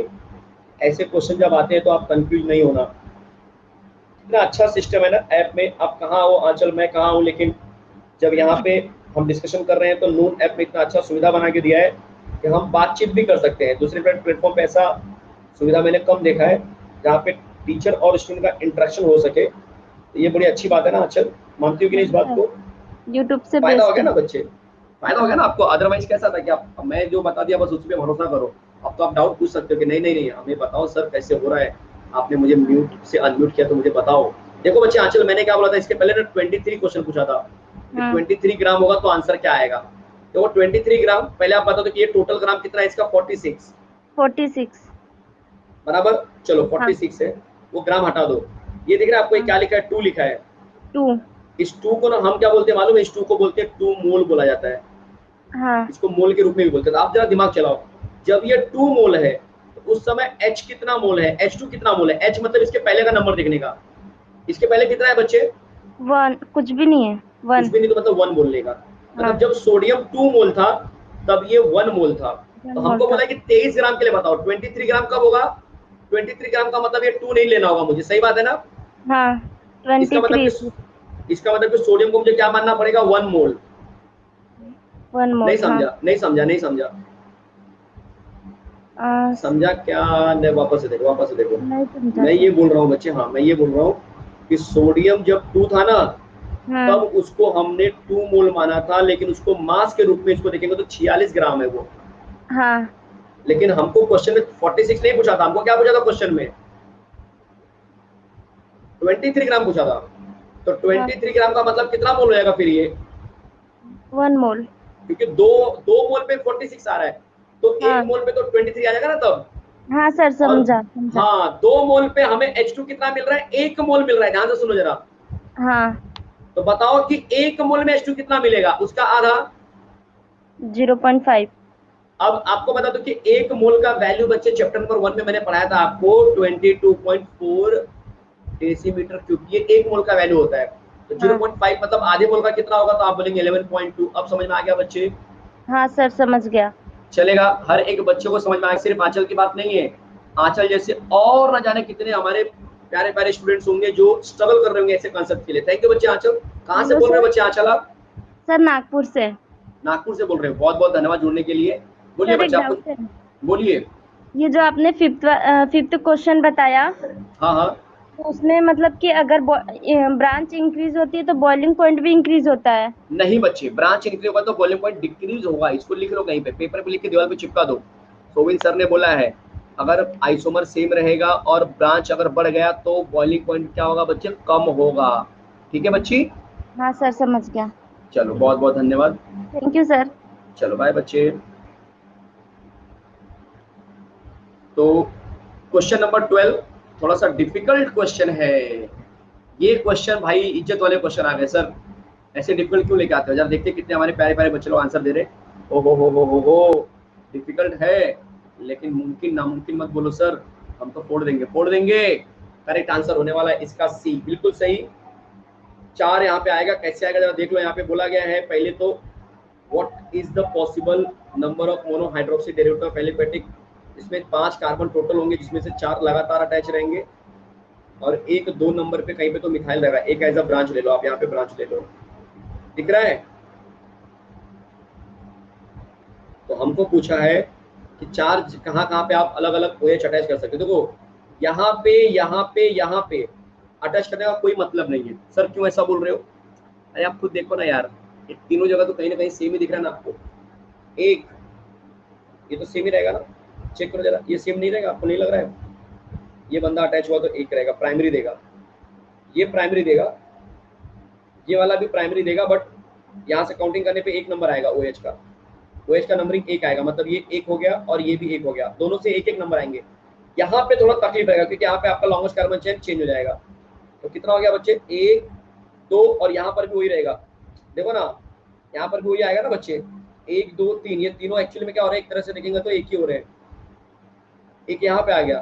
ऐसे क्वेश्चन जब आते हैं तो आप कंफ्यूज नहीं होना। इतना अच्छा सिस्टम है ना ऐप में। आप कहाँ हो आंचल, मैं कहाँ हूँ, लेकिन जब यहाँ पे हम डिस्कशन कर रहे हैं तो नून ऐप में इतना अच्छा सुविधा बना के दिया है कि हम बातचीत भी कर सकते हैं। दूसरे प्लेटफॉर्म पे ऐसा सुविधा मैंने कम देखा है, जहाँ पे टीचर और स्टूडेंट का इंटरेक्शन हो सके। तो ये बड़ी अच्छी बात है ना आंचल, मानती हो कि नहीं इस बात को? यूट्यूब से फायदा हो बेस्ट गया है। ना बच्चे, फायदा हो गया ना आपको। अदरवाइज कैसा था कि आप, मैं जो बता दिया बस उसी पे भरोसा करो। अब तो आप डाउट पूछ सकते हो कि नहीं नहीं नहीं, हमें बताओ सर कैसे हो रहा है, आपने मुझे म्यूट से अनम्यूट किया तो मुझे बताओ। देखो बच्चे, आंचल मैंने क्या बोला था इसके पहले ना, 23 क्वेश्चन पूछा था कि हाँ 23 ग्राम होगा तो आंसर क्या आएगा। तो वो 23 ग्राम, पहले आप बता दो कि ये टोटल ग्राम कितना है इसका, 46 46। बराबर। चलो हाँ 46 है, वो ग्राम हटा दो। ये दिख रहा है आपको, ये हाँ क्या लिखा है, 2 लिखा है। 2। इस 2 को ना हम क्या बोलते हैं मालूम है? इस 2 को बोलते हैं 2 मोल बोला जाता है। हाँ इसको मोल के रूप में भी बोलते हैं। तो आप जरा दिमाग चलाओ, जब ये 2 मोल है तो उस समय H कितना मोल है, H2 कितना मोल है। H मतलब इसके पहले का नंबर देखने का। इसके पहले कितना है बच्चे? 1 कुछ भी नहीं है। कुछ 1। भी नहीं तो मतलब 1 बोल लेगा। हाँ मतलब जब सोडियम 2 मोल था तब ये 1 मोल था। 1 तो मोल हमको था। बोला कि 23 ग्राम के लिए बताओ 23 ग्राम कब होगा। 23 ग्राम का मतलब ये 2 नहीं लेना होगा मुझे, सही बात है ना? हाँ इसका मतलब 23। कि सोडियम को मुझे क्या मानना पड़ेगा, 1 मोल। 1 नहीं मोल। हाँ समझा, नहीं समझा, नहीं समझा, आ, समझा क्या? नहीं, वापस से देखो, वापस से देखो। नहीं समझा मैं सर। ये बोल रहा हूँ बच्चे, हाँ मैं ये बोल रहा हूँ कि सोडियम जब 2 था ना, हाँ तब उसको हमने 2 मोल माना था, लेकिन उसको मास के रूप में इसको देखेंगे तो 46 ग्राम है वो। हाँ लेकिन हमको क्वेश्चन में 46 नहीं पूछा था, हमको क्या पूछा था क्वेश्चन में, 23 ग्राम पूछा था। तो हाँ 23 ग्राम का मतलब कितना मोल हो जाएगा फिर ये, 1 मोल। क्योंकि दो दो मोल पे 46 आ रहा है, तो एक हाँ मोल पे तो 23 आ जाएगा ना तब। हाँ सर और समझा समझा। हाँ, 2 मोल पे हमें H2 कितना मिल रहा है, 1 मोल मिल रहा है। ध्यान से सुनो जरा। हाँ तो बताओ कि 1 मोल में H2 कितना मिलेगा, उसका आधा। 0.5। अब आपको बता दो कि 1 मोल का वैल्यू बच्चे चैप्टर नंबर 1 में मैंने पढ़ाया था आपको, 22.4 डेसीमीटर क्यूब। ये 1 मोल का वैल्यू होता है। तो हाँ 0.5 मतलब आधे मोल का कितना होगा, तो आप बोलेंगे 11.2। अब समझ में आ गया बच्चे? हाँ सर समझ गया। चलेगा, हर एक बच्चे को समझ में आ गया, सिर्फ आंचल की बात नहीं है। आंचल जैसे और न जाने कितने हमारे प्यारे प्यारे स्टूडेंट्स होंगे जो स्ट्रगल कर रहे होंगे ऐसे कॉन्सेप्ट के लिए। थैंक यू बच्चे। आंचल कहाँ से हेलो बोल रहे हो सर। बच्चे, आंचल आप? सर नागपुर से। नागपुर से बोल रहे हो, बहुत बहुत धन्यवाद जुड़ने के लिए। बोलिए सर एक बच्चे, आप डाउट है। बोलिए। ये जो आपने फिफ्थ क्वेश्चन बताया, हाँ हाँ, तो उसमें मतलब कि अगर ब्रांच इंक्रीज होती है तो बॉइलिंग पॉइंट भी इंक्रीज होता है। नहीं बच्चे, ब्रांच इंक्रीज होगा तो बॉइलिंग पॉइंट डिक्रीज होगा। इसको लिख लो कहीं पे, पेपर पे लिख के दीवार पे चिपका दो। सोविन सर ने बोला है, अगर आइसोमर सेम रहेगा और ब्रांच अगर बढ़ गया तो बॉइलिंग पॉइंट क्या होगा बच्चे, कम होगा। ठीक है बच्ची? हाँ सर समझ गया। चलो बहुत बहुत धन्यवाद। Thank you sir. चलो बाय बच्चे। तो क्वेश्चन नंबर 12 थोड़ा सा डिफिकल्ट क्वेश्चन है। ये क्वेश्चन भाई इज्जत वाले क्वेश्चन आ गए सर। ऐसे डिफिकल्ट क्यों लेके आते हो? जरा देखते कितने हमारे प्यारे प्यारे बच्चे लोग आंसर दे रहे। ओ हो, डिफिकल्ट है, लेकिन मुमकिन नामुमकिन मत बोलो सर, हम तो फोड़ देंगे, फोड़ देंगे। करेक्ट आंसर होने वाला है इसका सी, बिल्कुल सही। 4 यहाँ पे आएगा, कैसे आएगा जरा देख लो। यहाँ पे बोला गया है पहले तो, what is the possible number of monohydroxy derivative of aliphatic. इसमें 5 कार्बन टोटल होंगे, जिसमें से 4 लगातार अटैच रहेंगे और एक 2 नंबर पे कहीं पे तो मिथाइल रहेगा। एक एज अ ब्रांच ले लो आप, यहाँ पे ब्रांच ले लो, दिख रहा है? तो हमको पूछा है कि चार्ज कहाँ कहाँ पे आप अलग अलग OH अटैच कर सकते हो। देखो यहाँ पे, यहाँ पे, यहाँ पे अटैच करने का कोई मतलब नहीं है। सर क्यों ऐसा बोल रहे हो? अरे आप खुद देखो ना यार, ये तीनों जगह तो कहीं ना कहीं सेम ही दिख रहा है ना आपको। एक ये तो सेम ही रहेगा ना, चेक करो जरा, ये सेम नहीं रहेगा? आपको नहीं लग रहा है? ये बंदा अटैच हुआ तो 1 रहेगा, प्राइमरी देगा, ये प्राइमरी देगा, ये वाला भी प्राइमरी देगा, बट यहाँ से काउंटिंग करने पे 1 नंबर आएगा OH का, OH का नंबरिंग 1 आएगा, मतलब ये 1 हो गया और ये भी 1 हो गया, दोनों से 1-1 नंबर आएंगे। यहाँ पे थोड़ा तकलीफ रहेगा क्योंकि यहाँ पे आपका लॉन्गेस्ट कार्बन चेन चेंज हो जाएगा। तो कितना हो गया बच्चे, 1 2 और यहाँ पर भी वही रहेगा, देखो ना यहाँ पर भी वही आएगा ना बच्चे, 1 2 3, ये तीनों एक्चुअली में क्या हो रहा है, एक तरह से देखेंगे तो एक ही हो रहे हैं। एक यहाँ पे आ गया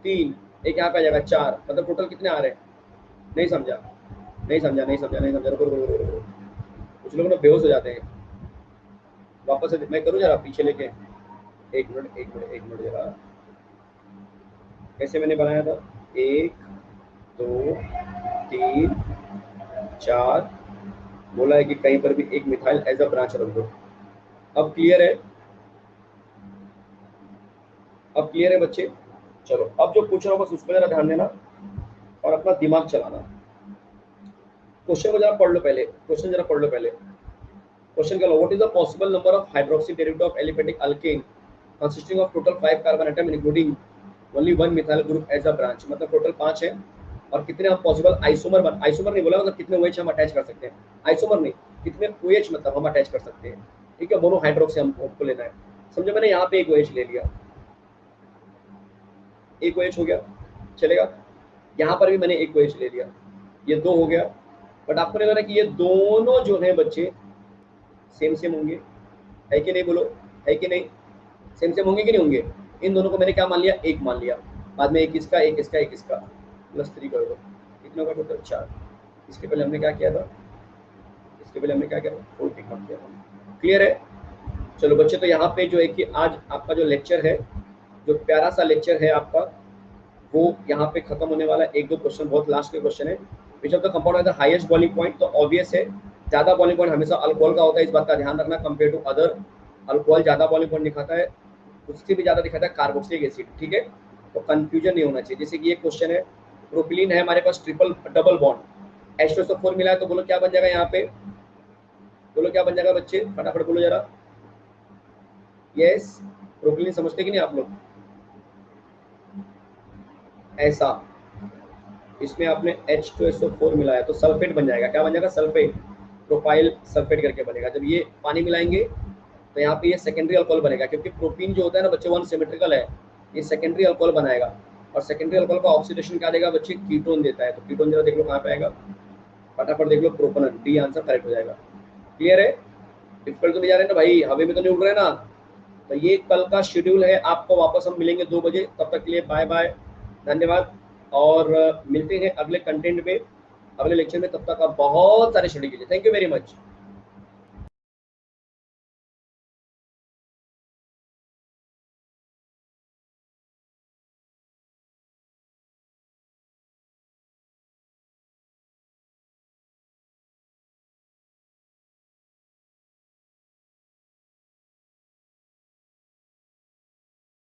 3, एक यहाँ पे आ जाएगा 4, मतलब टोटल कितने आ रहे हैं? नहीं समझा, रुको। कुछ लोग ना बेहोश हो जाते हैं। वापस से मैं करूँ जरा पीछे लेके, एक मिनट जरा, कैसे मैंने बनाया था, 1 2 3 4, बोला है कि कहीं पर भी एक मिथाइल एज अ ब्रांच रख दो। अब क्लियर है बच्चे? चलो अब जो पूछ रहा हूँ बस उस पर जरा ध्यान देना और अपना दिमाग चलाना। क्वेश्चन को जरा पढ़ लो पहले, क्वेश्चन क्या लो, what is the possible number of hydroxy derivative of aliphatic alkane consisting of total 5 carbon atom including only 1 methyl group as a branch, मतलब टोटल 5 है और कितने हम पॉसिबल आइसोमर नहीं बोला, मतलब कितने OH हम अटैच कर सकते हैं, आइसोमर नहीं, कितने OH मतलब हम अटैच कर सकते हैं, ठीक है, मोनो हाइड्रोक्सी हमको लेना है। समझो मैंने यहाँ पे एक OH ले लिया, एक OH हो गया, चलेगा, यहाँ पर भी मैंने एक OH ले लिया, ये 2 हो गया, बट आपको लग रहा है कि ये दोनों जो है बच्चे सेम होंगे, है कि नहीं, बोलो है कि नहीं, सेम होंगे कि नहीं होंगे? इन दोनों को मैंने क्या मान लिया, 1 मान लिया, बाद में एक इसका +3 कर दो, कितने होगा टोटल 4। इसके पहले हमने क्या किया था, फुल टिक मार्क किया था। क्लियर है? चलो बच्चे, तो यहाँ पे जो है कि आज आपका जो लेक्चर है, जो प्यारा सा लेक्चर है आपका, वो यहाँ पे खत्म होने वाला है। 1-2 क्वेश्चन, बहुत लास्ट के क्वेश्चन है। विच of the compound has the highest boiling point, तो ऑब्वियस है ज्यादा बॉइलिंग पॉइंट हमेशा अल्कोहल का होता है, इस बात का ध्यान रखना। कंपेयर टू अदर, अल्कोहल ज्यादा बॉइलिंग पॉइंट दिखाता है, उससे भी ज्यादा दिखाता है कार्बोक्सिलिक एसिड, ठीक है, तो कंफ्यूजन नहीं होना चाहिए। जैसे कि ये क्वेश्चन है, प्रोपिलीन है हमारे पास ट्रिपल डबल बॉन्ड, H2SO4 मिला है, तो बोलो क्या बन जाएगा यहाँ पे, बोलो क्या बन जाएगा बच्चे, फटाफट बोलो जरा। यस, प्रोपिलीन समझते कि नहीं आप लोग? ऐसा, इसमें आपने H2SO4 मिलाया तो सल्फेट बन जाएगा, क्या बन जाएगा, सल्फेट, प्रोपाइल सल्फेट करके बनेगा। जब ये पानी मिलाएंगे तो यहाँ पे ये सेकेंडरी अल्कोहल बनेगा, क्योंकि प्रोपीन जो होता है ना बच्चे 1 सिमेट्रिकल है, ये सेकेंडरी अल्कोहल बनाएगा, और सेकेंडरी अल्कोहल का ऑक्सीडेशन क्या देगा बच्चे, कीटोन देता है। तो कीटोन जरा देख लो कहाँ पे आएगा, फटाफट देख लो, प्रोपेनॉन, डी आंसर करेक्ट हो जाएगा। क्लियर है? डिफिकल्ट तो नहीं जा रहे ना भाई, हवा में तो नहीं उड़ रहे ना। तो ये कल का शेड्यूल है, आपको वापस हम मिलेंगे 2 बजे, तब तक के लिए बाय बाय, धन्यवाद, और मिलते हैं अगले कंटेंट में, अगले लेक्चर में। तब तक आप बहुत सारे स्टडी कीजिए। Thank you very much.